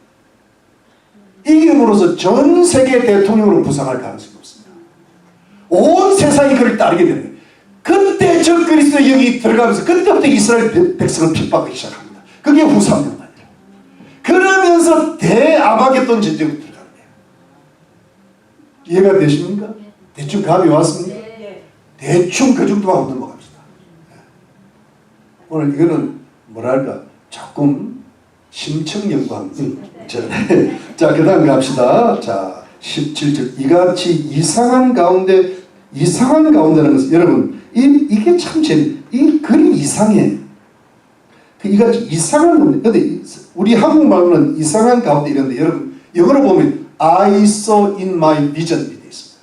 이김으로써 전 세계 대통령으로 부상할 가능성이 높습니다. 온 세상이 그를 따르게 되는 거예요. 그때 적그리스도의 영이 들어가면서 그때부터 이스라엘 백성을 핍박하기 시작합니다. 그게 후3년 만이에요. 그러면서 대아마겟돈 전쟁으로 들어가는 거예요. 이해가 되십니까? 대충 감이 왔습니까? 대충 그 정도만 넘어갑시다. 오늘 이거는 뭐랄까 조금 심층연구한 자, 그 다음 갑시다. 자, 17절. 이같이 이상한 가운데라는 것은 여러분 이게 참 이 글이 이상해. 이같이 이상한 겁니다. 근데 우리 한국말로는 이상한 가운데 이런데 여러분 영어로 보면 I saw in my vision 이렇게 있습니다.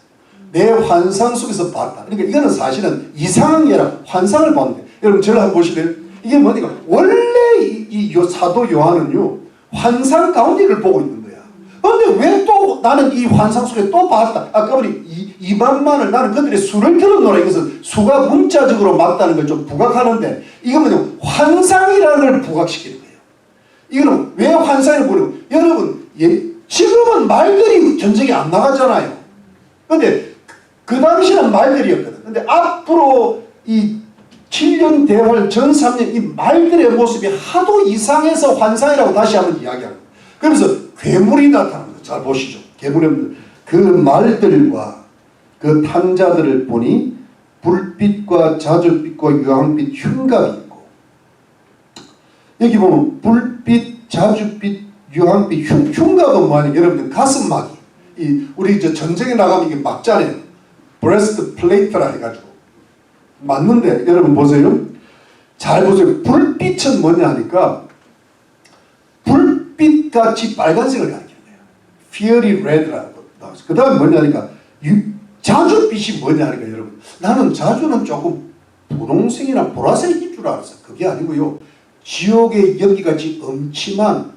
내 환상 속에서 봤다. 그러니까 이거는 사실은 이상한 게 아니라 환상을 봤는데 여러분 저를 한번 보실래요? 이게 뭐니까 원래 이 사도 요한은요 환상 가운데 를 보고 있는 거야. 그런데 왜 또 나는 이 환상 속에 또 봤다. 아까 우리 2만만을 나는 그들의 수를 들었노라. 이것은 수가 문자적으로 맞다는 걸 좀 부각하는데 이건 뭐냐 환상이라는 걸 부각시키는 거예요. 이거는 왜 환상을 보려고 여러분 지금은 말들이 전쟁에 안 나가잖아요. 근데 그 당시는 말들이었거든. 근데 앞으로 이 7년 대활 전 3년 이 말들의 모습이 하도 이상해서 환상이라고 다시 한번 이야기합니다. 그러면서 괴물이 나타납니다. 잘 보시죠. 괴물이 그 말들과 그 탕자들을 보니 불빛과 자줏빛과 유황빛 흉갑이 있고 여기 보면 불빛, 자줏빛, 유황빛 흉갑은 뭐하냐 여러분들 가슴막이 우리 저 전쟁에 나가면 이게 막잖아요. 브레스트 플레이트라 해가지고 맞는데 여러분 보세요. 잘 보세요. 불빛은 뭐냐 하니까 불빛같이 빨간색을 가리키는 거예요. Fiery red라고 나왔어요. 그 다음에 뭐냐 하니까 자줏빛이 뭐냐 하니까 여러분 나는 자주는 조금 분홍색이나 보라색일 줄 알았어요. 그게 아니고요. 지옥의 연기같이 엄침한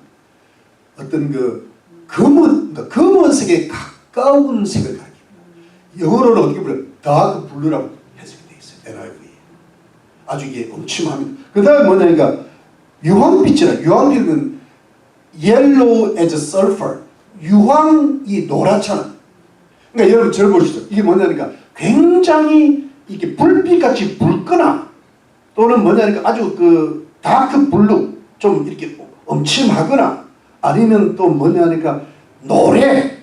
어떤 그 검은색에 가까운 색을 가리킵니다. 영어로는 어떻게 불러요? 다크 블루라고 해석이 되어 있어요. NIV. 아주 이게 엄침합니다. 그 다음에 뭐냐니까 유황빛이라 유황빛은 yellow as sulfur. 유황이 노랗잖아. 그러니까 여러분 저를 보시죠. 이게 뭐냐니까 굉장히 이게 불빛같이 붉거나 또는 뭐냐니까 아주 그 다크 블루 좀 이렇게 엄침하거나 아니면 또 뭐냐니까 노래.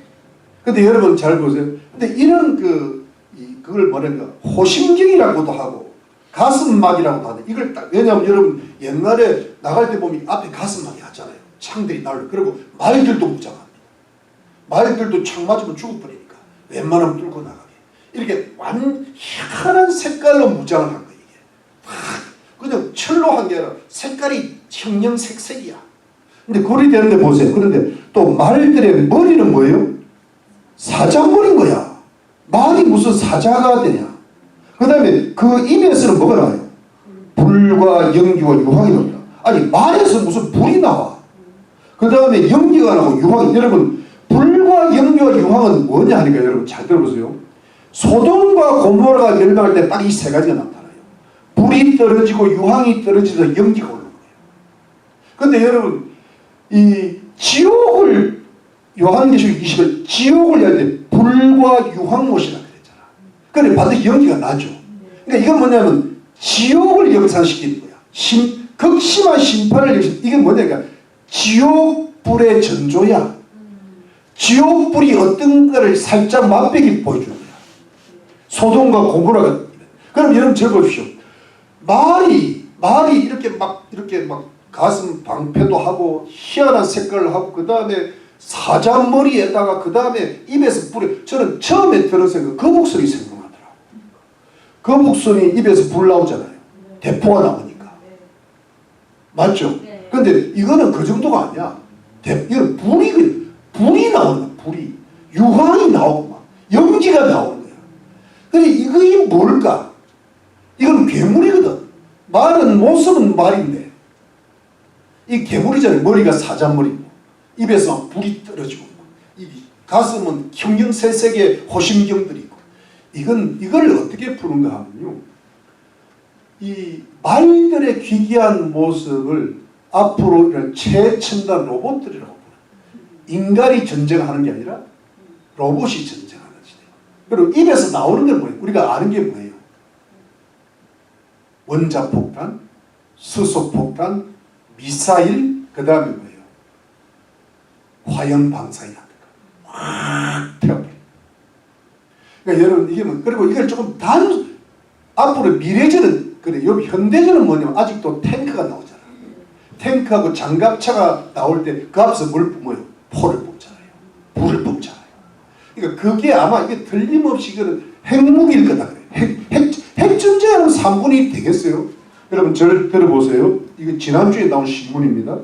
근데 여러분 잘 보세요. 근데 이런 그걸 뭐랄까 호심경이라고도 하고 가슴막이라고도 하는데 이걸 딱 왜냐하면 여러분 옛날에 나갈 때 보면 앞에 가슴막이 하잖아요. 창들이 날려. 그리고 말들도 무장합니다. 말들도 창 맞으면 죽어버리니까 웬만하면 뚫고 나가게. 이렇게 희한한 색깔로 무장을 한 거예요. 이게 그냥 철로 한 게 아니라 색깔이 형형색색이야. 근데 그리 되는데 보세요. 그런데 또 말들의 머리는 뭐예요? 사자머리인 거야. 말이 무슨 사자가 되냐. 그 다음에 그 입에서는 뭐가 나와요? 불과 연기와 유황이 나옵니다. 아니 말에서 무슨 불이 나와. 그 다음에 연기가 나오고 유황이. 여러분 불과 연기와 유황은 뭐냐 하니까 여러분 잘 들어보세요. 소돔과 고모라가 멸망할 때 딱 이 세 가지가 나타나요. 불이 떨어지고 유황이 떨어지면서 연기가 오르는 거예요. 근데 여러분 이 지옥을 요한계시록 20을 지옥을 열 때 불과 유황못이라 그랬잖아. 그래 반드시 연기가 나죠. 그러니까 이건 뭐냐면 지옥을 연상시키는 거야. 극심한 심판을 연상. 이게 뭐냐니까 지옥불의 전조야. 지옥불이 어떤 거를 살짝 맛보기 보여주는 거야. 소돔과 고모라가. 그럼 여러분 저 보십시오. 말이 이렇게 막 가슴 방패도 하고 희한한 색깔을 하고 그 다음에 사자머리에다가 그 다음에 입에서 불이. 저는 처음에 들었을 때 그 목소리 생각나더라고. 그 목소리 입에서 불 나오잖아요. 대포가 나오니까. 맞죠? 근데 이거는 그 정도가 아니야. 이건 불이 나오는 거야. 불이. 유황이 나오고 막 연기가 나오는 거야. 근데 이게 뭘까? 이건 괴물이거든. 말은 모습은 말인데 이 괴물이잖아요. 머리가 사자머리고 입에서 불이 떨어지고 이 가슴은 형형색색의 호심경들이 있고 이걸 어떻게 푸는가 하면요. 이 말들의 기괴한 모습을 앞으로 이런 최첨단 로봇들이라고 보는 인간이 전쟁하는 게 아니라 로봇이 전쟁하는 시대. 그리고 입에서 나오는 게 뭐예요? 우리가 아는 게 뭐예요? 원자폭탄, 수소폭탄, 미사일, 그 다음에 뭐예요? 화염 방사이 같은 거. 확 태워버려. 그러니까 여러분 이게 뭐 그리고 이걸 조금 앞으로 미래에는 그래. 요 현대전은 뭐냐면 아직도 탱크가 나오잖아. 탱크하고 장갑차가 나올 때 그 앞에서 뭘 뿜어요? 포를 뿜잖아요. 불을 뿜잖아요. 그러니까 그게 아마 이게 틀림없이 그런 핵무기일 거다 그래. 핵전쟁은 3분의 1 되겠어요? 여러분 저를 들어보세요. 이거 지난주에 나온 신문입니다.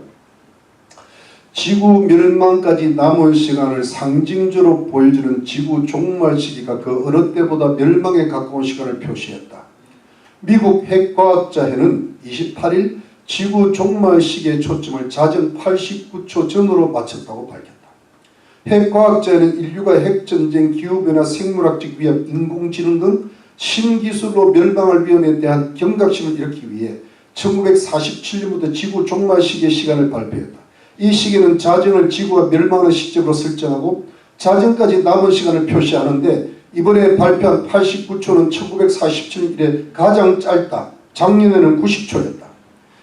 지구 멸망까지 남은 시간을 상징적으로 보여주는 지구 종말 시기가 그 어느 때보다 멸망에 가까운 시간을 표시했다. 미국 핵과학자회는 28일 지구 종말 시기의 초점을 자정 89초 전으로 맞췄다고 밝혔다. 핵과학자회는 인류가 핵전쟁, 기후변화, 생물학적 위협, 인공지능 등 신기술로 멸망할 위험에 대한 경각심을 일으키기 위해 1947년부터 지구 종말 시기의 시간을 발표했다. 이 시기는 자정을 지구가 멸망하는 시점으로 설정하고 자정까지 남은 시간을 표시하는데 이번에 발표한 89초는 1947년 이래 가장 짧다. 작년에는 90초였다.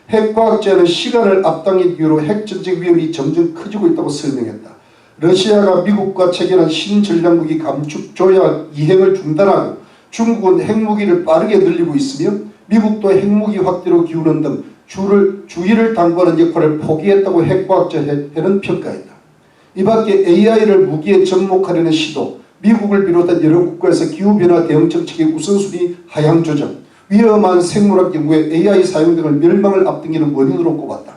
핵과학자는 시간을 앞당긴 이유로 핵전쟁 위험이 점점 커지고 있다고 설명했다. 러시아가 미국과 체결한 신전략무기 감축 조약 이행을 중단하고 중국은 핵무기를 빠르게 늘리고 있으며 미국도 핵무기 확대로 기우는 등 주의를 당부하는 역할을 포기했다고 핵과학자회는 평가했다. 이밖에 AI를 무기에 접목하려는 시도, 미국을 비롯한 여러 국가에서 기후변화 대응 정책의 우선순위 하향 조정, 위험한 생물학 연구에 AI 사용 등을 멸망을 앞당기는 원인으로 꼽았다.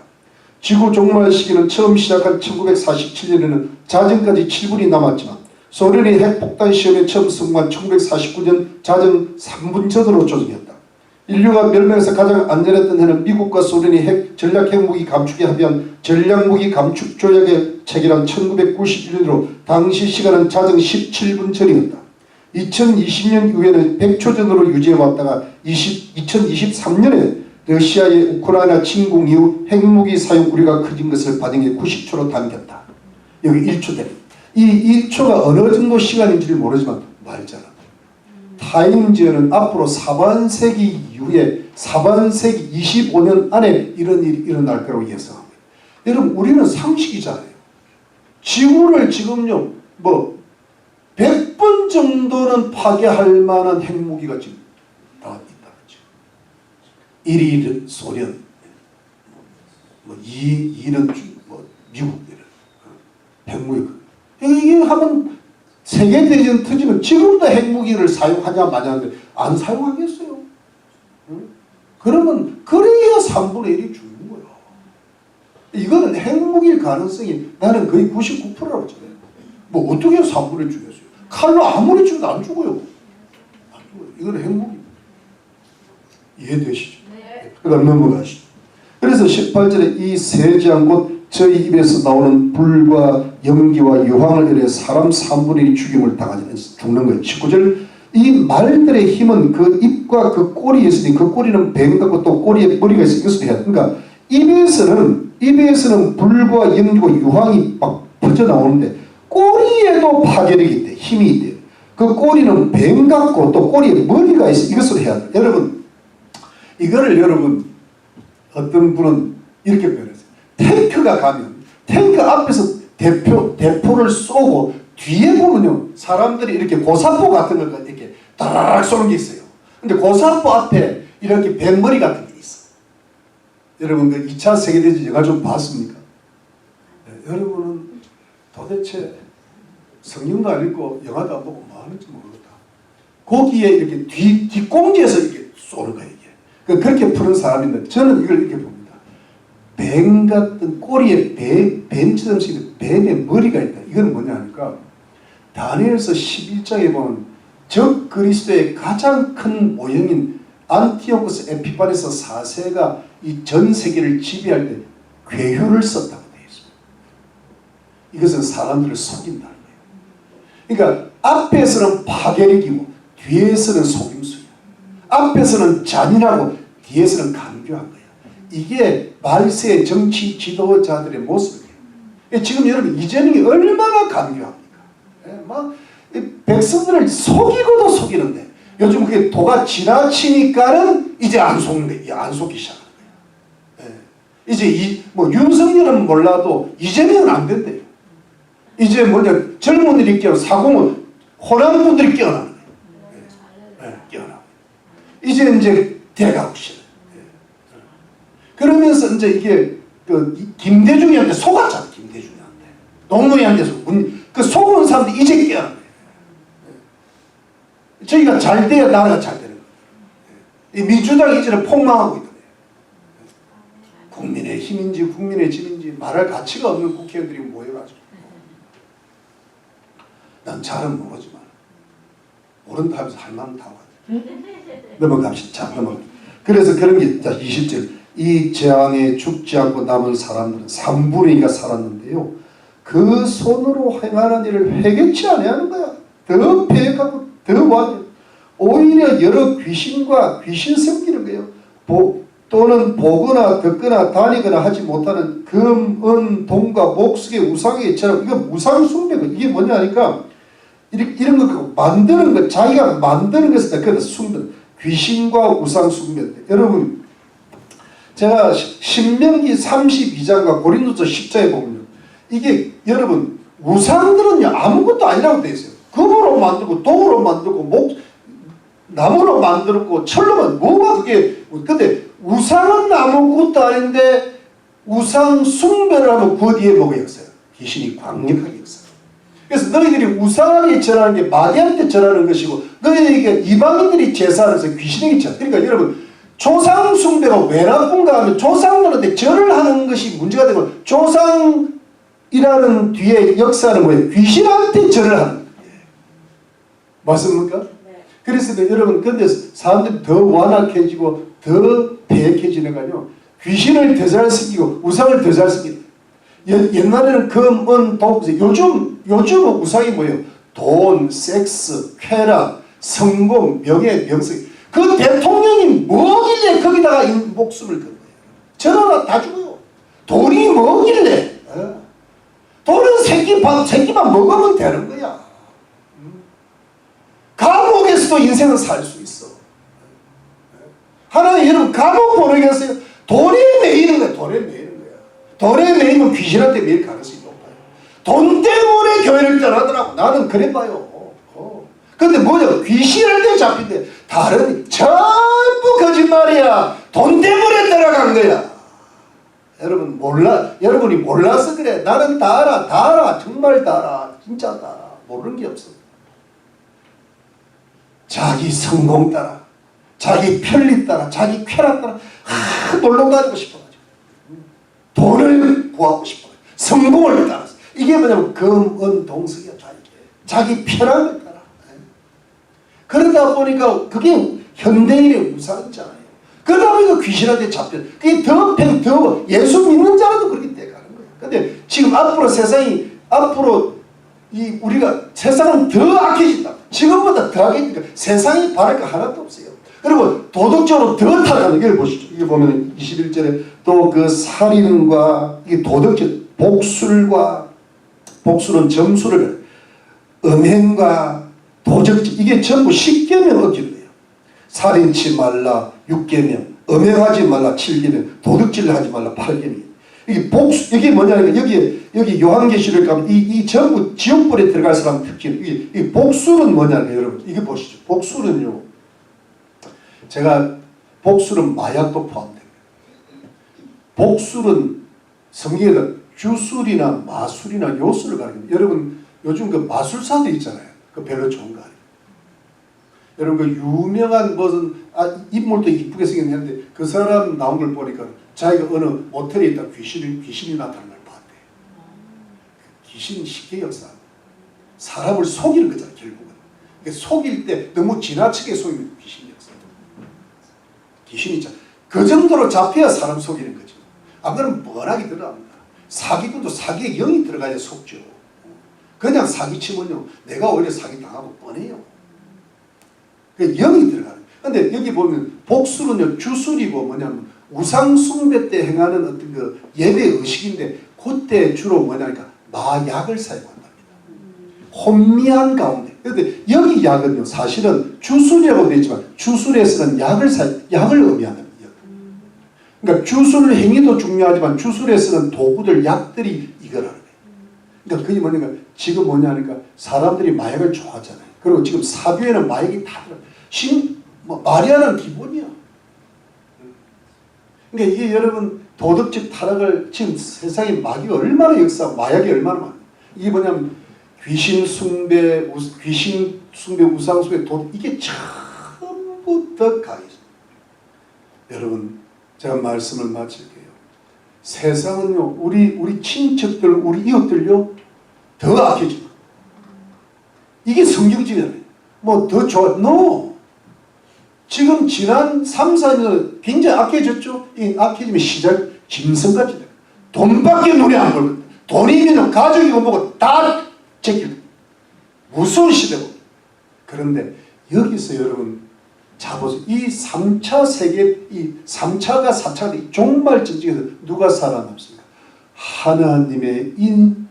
지구 종말 시기는 처음 시작한 1947년에는 자정까지 7분이 남았지만 소련이 핵폭탄 시험에 처음 성공한 1949년 자정 3분 전으로 조정했다. 인류가 멸망에서 가장 안전했던 해는 미국과 소련이 전략핵무기 감축에 합의한 전략무기 감축 조약에 체결한 1991년으로 당시 시간은 자정 17분 전이었다. 2020년 이후에는 100초 전으로 유지해왔다가 2023년에 러시아의 우크라이나 침공 이후 핵무기 사용 우려가 커진 것을 반영해 90초로 당겼다. 여기 1초 대. 이 1초가 어느 정도 시간인지를 모르지만 말잖아. 타임즈는 앞으로 4반세기 이후에 4반세기 25년 안에 이런 일이 일어날 거라고 예상합니다. 여러분 우리는 상식이잖아요. 지구를 지금요 100번 정도는 파괴할 만한 핵무기가 지금 다 있다. 1위는 소련, 2위는 미국 핵무기. 이게 하면 세계대전 터지면 지금도 핵무기를 사용하냐 마냐인데 안 사용하겠어요. 응? 그러면 그래야 3분의 1이 죽는 거야. 이거는 핵무기일 가능성이 나는 거의 99%라고 쳐요. 뭐 어떻게 3분의 1 죽였어요. 칼로 아무리 죽여도 안 죽어요. 안 죽어요. 이거는 핵무기. 이해되시죠? 네. 그 다음 넘어가시죠. 그래서 18절에 이 세지한 곳 저희 입에서 나오는 불과 연기와 유황을 이래 사람 3분의 1이 죽임을 당하지 죽는 거예요. 19절 이 말들의 힘은 그 입과 그 꼬리에 있으니 그 꼬리는 뱀 같고 또 꼬리에 머리가 있으니 이것을 해야 돼. 그러니까 입에서는 불과 연기와 유황이 막 퍼져나오는데 꼬리에도 파괴력이 있대. 힘이 있대. 그 꼬리는 뱀 같고 또 꼬리에 머리가 있어. 이것을 해야 돼. 여러분 이거를 여러분 어떤 분은 이렇게 표현했어요. 탱크가 가면 탱크 앞에서 대포를 쏘고 뒤에 보면요 사람들이 이렇게 고사포 같은 걸 이렇게 따라락 쏘는 게 있어요. 근데 고사포 앞에 이렇게 뱀머리 같은 게 있어. 여러분 그 2차 세계대전 영화 좀 봤습니까? 네, 여러분은 도대체 성경도 안 읽고 영화도 안 보고 뭐 하는지 모르겠다. 거기에 이렇게 뒷공지에서 이렇게 쏘는 거예요. 이게. 그렇게 푸는 사람인데 저는 이걸 이렇게 봅니다. 뱀 같은 꼬리에 뱀처럼 생긴 뱀의 머리가 있다. 이건 뭐냐 하니까 다니엘서 11장에 보면 적 그리스도의 가장 큰 모형인 안티오쿠스 에피파네스 4세가 이 전 세계를 지배할 때 괴효를 썼다고 되어 있습니다. 이것은 사람들을 속인다는 거예요. 그러니까 앞에서는 파괴력이고 뒤에서는 속임수예요. 앞에서는 잔인하고 뒤에서는 강조한 거예요. 이게 말세 정치 지도자들의 모습이에요. 지금 여러분 이재명이 얼마나 강조합니까? 막 백성들을 속이고도 속이는데 요즘 그게 도가 지나치니까는 이제 안 속는 거예요. 안 속기 시작하는 거예요. 이제 윤석열은 몰라도 이재명은 안 된대요. 이제 젊은이들이 깨어 사고는 호남분들이 깨어나는 거예요. 깨어나. 이제 돼가고 싶어요. 그러면서 이제 이게 김대중이한테 속았잖아. 김대중이한테. 노무현한테 그 속은 사람들이 이제 깨어난 거예요. 저희가 잘 돼야 나라가 잘 되는 거예요. 이 민주당이 이제는 폭망하고 있거든요. 국민의 힘인지 국민의 짐인지 말할 가치가 없는 국회의원들이 모여가지고 난 잘은 모르지만 모른다 하면서 할 만은 다 하거든요. 넘어갑시다. 자, 넘어갑시다. 그래서 그런 게 20절 이 재앙에 죽지 않고 남은 사람들은 3분의 2가 살았는데요. 그 손으로 행하는 일을 회개치 아니하는 거야. 더 배역하고 더 완전. 오히려 여러 귀신과 귀신 섞이는 거예요. 또는 보거나 듣거나 다니거나 하지 못하는 금, 은, 동과 목석의 우상의 처럼 이거 우상 숭배고 이게 뭐냐 하니까 이런 거 만드는 거 자기가 만드는 것을 그래서 숭배 귀신과 우상 숭배인데 여러분 제가 신명기 32장과 고린도서 10장에 보면 이게 여러분 우상들은요 아무것도 아니라고 되어 있어요. 금으로 만들고 돌로 만들고 나무로 만들었고 철로만 뭐가 그게 근데 우상은 아무것도 아닌데 우상 숭배를 하면 그 뒤에 뭐가 있어요? 귀신이 강력하게 있어요. 그래서 너희들이 우상에게 절하는 게 마귀한테 절하는 것이고 너희에게 이방인들이 제사하면서 귀신에게 절. 그러니까 여러분 조상 숭배가 왜 나쁜가 하면 조상들한테 절을 하는 것이 문제가 되고 조상이라는 뒤에 역사는 뭐예요? 귀신한테 절을 하는 거예요. 맞습니까? 네. 그래서 여러분 근데 사람들이 더 완악해지고 더 배역해지는 거요. 귀신을 더 잘 숨기고 우상을 더 잘 숨기고 옛날에는 금, 은, 도 요즘은 우상이 뭐예요? 돈, 섹스, 쾌락, 성공, 명예, 명성. 그 대통령이 뭐길래 거기다가 목숨을 건 거예요? 저러다 다 죽어요. 돈이 뭐길래? 돈은 새끼만 먹으면 되는 거야. 감옥에서도 인생은 살 수 있어. 하나님 여러분 감옥 보내겠어요? 돈에 매이는 거야. 돈에 매이는 거야. 돈에 매이면 귀신한테 매일 가능성이 높아요. 돈 때문에 교회를 떠나더라고. 나는 그래 봐요. 근데 뭐냐 귀신한테 잡힌대. 다른 전부 거짓말이야. 돈 때문에 떠나간 거야. 여러분이 몰라서 그래. 나는 다 알아. 다 알아. 정말 다 알아. 진짜 다 알아. 모르는 게 없어. 자기 성공 따라 자기 편리 따라 자기 쾌락 따라 놀러 다니고 싶어가지고 돈을 구하고 싶어가지고 성공을 따라서 이게 뭐냐면 금, 은, 동석이야. 자기 편함을 따라. 그러다 보니까 그게 현대인의 우상이잖아요. 그러다 보니까 귀신한테 잡혀. 그게 더 예수 믿는 자라도 그렇게 돼가는 거예요. 근데 지금 앞으로 세상이 우리가 세상은 더 악해진다. 지금보다 더 악해지니까 세상이 바랄 거 하나도 없어요. 그리고 도덕적으로 더 타락하는 걸 보시죠. 이게 보면 21절에 또 그 살인과 이게 도덕적 복술은 점수를 음행과 도적질 이게 전부 10계명 어기는 거예요. 살인치 말라 6계명, 음행하지 말라 7계명, 도덕질 하지 말라 8계명. 이게 뭐냐면 여기 요한계시록 가면 이 전부 지옥불에 들어갈 사람 특징. 이 복술은 뭐냐면 여러분 이게 보시죠. 복술은요. 복술은 마약도 포함됩니다. 복술은 성경에다 주술이나 마술이나 요술을 가리킵니다. 여러분 요즘 그 마술사도 있잖아요. 그 별로 좋은 거 아니에요. 여러분 그 유명한 무슨 인물도 이쁘게 생겼는데 그 사람 나온 걸 보니까 자기가 어느 모텔에 있다 귀신이 나타나는 걸 봤대. 귀신이 쉽게 역사합니다. 사람을 속이는 거잖아 결국은. 속일 때 너무 지나치게 속이면 귀신이 역사합니다. 귀신이 그 정도로 잡혀야 사람 속이는 거죠. 안 그러면 뻔하게 들어갑니다. 사기꾼도 사기에 영이 들어가야 속죠. 그냥 사기치면요 내가 오히려 사기 당하고 뻔해요. 영이 들어가는 거예요. 근데 여기 보면 복술은요 주술이고 뭐냐면 우상 숭배 때 행하는 어떤 그 예배 의식인데 그때 주로 뭐냐니까 마약을 사용한답니다. 혼미한 가운데. 그런데 여기 약은요 사실은 주술이라고 되어 있지만 주술에서는 약을 의미한답니다. 그러니까 주술 행위도 중요하지만 주술에서는 도구들 약들이 이거라는 거예요. 그러니까 그게 뭐냐니까 지금 뭐냐니까 사람들이 마약을 좋아하잖아요. 그리고 지금 사교에는 마약이 다 들어. 마리아는 기본이야. 그러니까 이게 여러분 도덕적 타락을 지금 세상에 마귀가 얼마나 역사하고 마약이 얼마나 많아요. 이게 뭐냐면 귀신 숭배, 우상 숭배, 이게 전부 다 가있습니다. 여러분 제가 말씀을 마칠게요. 세상은요 우리 친척들, 우리 이웃들요 더 악해집니다. 이게 성경적이잖아요. 뭐 더 좋아? No. 지금 지난 3, 4년 굉장히 악해졌죠? 이 악해지면 시작 짐승같이 돼요. 돈밖에 눈에 안 보거든. 돈이면 가족이고 뭐고 다 제끼고 무서운 시대고. 그런데 여기서 여러분 자보세요. 이 3차 세계, 이 3차가 4차가 종말전쟁에서 누가 살아남습니까? 하나님의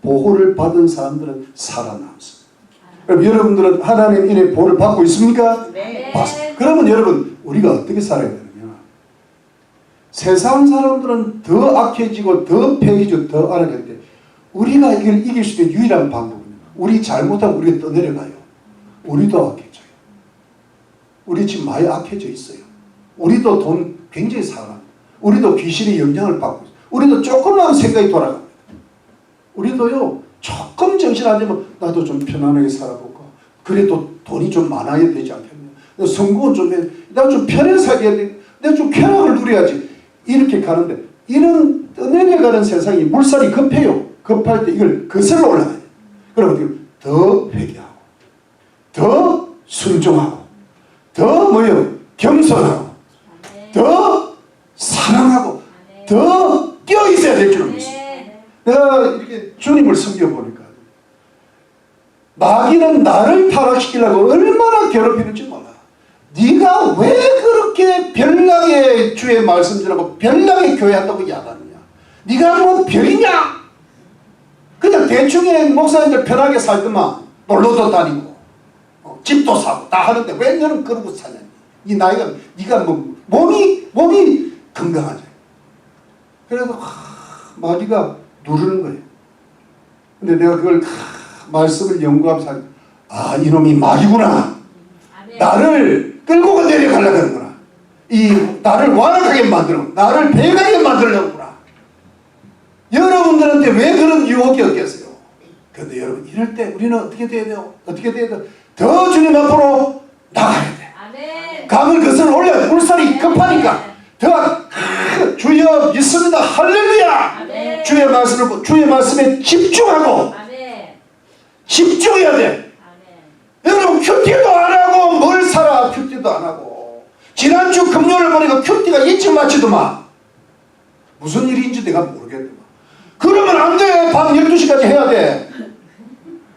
보호를 받은 사람들은 살아남습니다. 그럼 여러분들은 하나님 인의 보호를 받고 있습니까? 네. 받습니다. 그러면 여러분 우리가 어떻게 살아야 되느냐? 세상 사람들은 더 악해지고 더 패해지고 더 안하게 때 우리가 이걸 이길 수 있는 유일한 방법은 우리 잘못하면 우리가 떠내려가요. 우리도 악해져요. 우리 지금 많이 악해져 있어요. 우리도 돈 굉장히 사랑합니다. 우리도 귀신의 영향을 받고 있어요. 우리도 조금만 생각이 돌아갑니다. 우리도요 조금 정신 안 되면 나도 좀 편안하게 살아볼까. 그래도 돈이 좀 많아야 되지 않겠냐. 성공은 좀 해. 나 좀 편하게 살아야 돼. 내가 좀 쾌락을 누려야지. 이렇게 가는데 이런 떠내려가는 세상이 물살이 급해요. 급할 때 이걸 거슬러 올라가요. 그러면 더 회개하고 더 순종하고 더 뭐요? 겸손하고 더 사랑하고 더 껴있어야 될 줄 믿습니다. 내가 이렇게 주님을 섬겨보니까 마귀는 나를 타락시키려고 얼마나 괴롭히는지 몰라. 네가 왜 그렇게 별나게 주의 말씀 전하고 별나게 교회한다고 야단이냐. 네가 뭐 별이냐. 그냥 대충의 목사님들 편하게 살더만 놀러도 다니고 집도 사고 다 하는데 왜 너는 그러고 사냐. 이 나이가 네가 뭐 몸이 건강하지. 그래서 마귀가 누르는 거예요. 근데 내가 그걸 말씀을 연구하면서 이놈이 마귀구나. 나를 끌고 내려가려고 하는구나. 나를 완악하게 만들고 나를 배가게 만들려구나. 여러분들한테 왜 그런 유혹이 없겠어요? 그런데 여러분 이럴 때 우리는 어떻게 돼야 돼요? 어떻게 돼야 돼요? 더 주님 앞으로 나가야 돼. 아멘. 강을 거슬러 올려야 돼. 물살이 급하니까 더 주여 믿습니다. 할렐루야. 아멘. 주의 말씀에 집중하고 아멘. 집중해야 돼. 아멘. 여러분 큐티도 안 하고 뭘 살아. 큐티도 안 하고 지난주 금요일을 보니까 큐티가 일찍 마치더만 무슨 일인지 내가 모르겠더만. 그러면 안 돼. 밤 12시까지 해야 돼.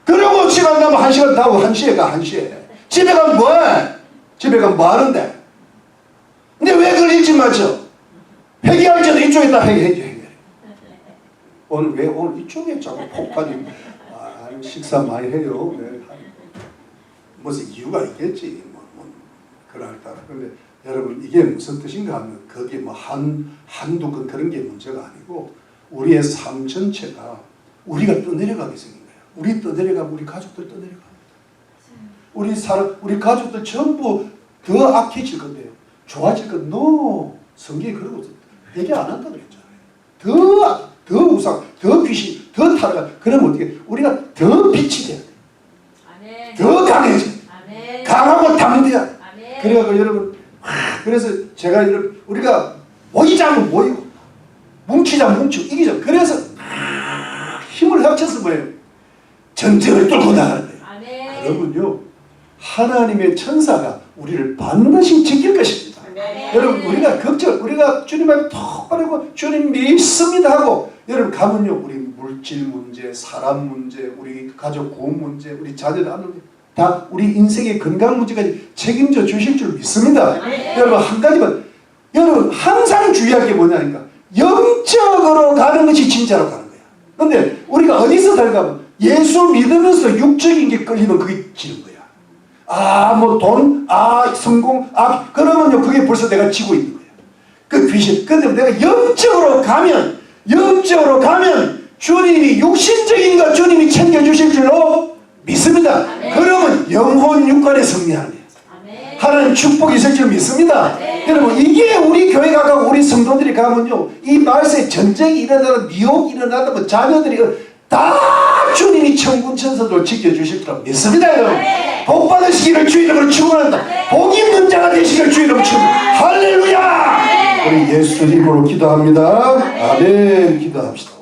그러고 시간 나면 1시간 더 하고 1시에 가. 1시에 집에 가면 뭐해? 집에 가면 뭐 하는데? 근데 왜 그걸 일찍 맞춰? 회개할 때도 이쪽에다 회개. 오늘 이쪽에 자꾸 폭탄이 식사 많이 해요. 네. 무슨 이유가 있겠지. 그럴따라. 근데 여러분 이게 무슨 뜻인가 하면 거기에 뭐 한두 건 그런 게 문제가 아니고 우리의 삶 전체가 우리가 떠내려가게 생긴 거예요. 우리 떠내려가면 우리 가족들 떠내려갑니다. 우리 가족들 전부 더 악해질 건데요. 좋아질 건 no. 성경이 그러고 회개 안 한다고 그랬잖아요. 더 우상, 더 귀신, 더 타락. 그러면 어떻게? 우리가 더 빛이 돼야 돼. 아멘. 더 강해져. 아멘. 강하고 담대야. 그래가지고 여러분, 그래서 제가 우리가 모이자면 모이고, 뭉치자면 뭉치고, 이기자. 그래서 힘을 합쳐서 뭐예요? 전쟁을 뚫고 나가는 거예요. 아멘. 그러면요, 하나님의 천사가 우리를 반드시 지킬 것입니다. 아멘. 여러분, 우리가 주님 앞에 똑바르고 주님 믿습니다 하고, 여러분 가면요, 우리 물질 문제, 사람 문제, 우리 가족 구원 문제, 우리 자녀들 안 문제, 다 우리 인생의 건강 문제까지 책임져 주실 줄 믿습니다. 아멘. 여러분 한 가지만, 여러분 항상 주의할 게 뭐냐니까 영적으로 가는 것이 진짜로 가는 거야. 그런데 우리가 어디서 살까? 예수 믿으면서 육적인 게 끌리면 그게 지는 거야. 뭐 돈, 성공, 그러면요 그게 벌써 내가 지고 있는 거야. 그 귀신. 근데 내가 영적으로 가면 주님이 육신적인 것 주님이 챙겨주실 줄로 믿습니다. 아멘. 그러면 영혼 육관에 승리하는 거예요. 하나님 축복이 있을 줄 믿습니다. 여러분 이게 우리 교회가 가고 우리 성도들이 가면요 이 말세 전쟁이 일어나다 미혹이 일어나다 뭐 자녀들이 다 주님이 천군 천사들 지켜주실 줄 믿습니다. 여러분 복 받으시기를 주 이름으로 축원한다. 복 있는 자가 되시기를 주 이름으로 축원합니다. 할렐루야. 우리 예수 이름으로 기도합니다. 아멘. 기도합시다.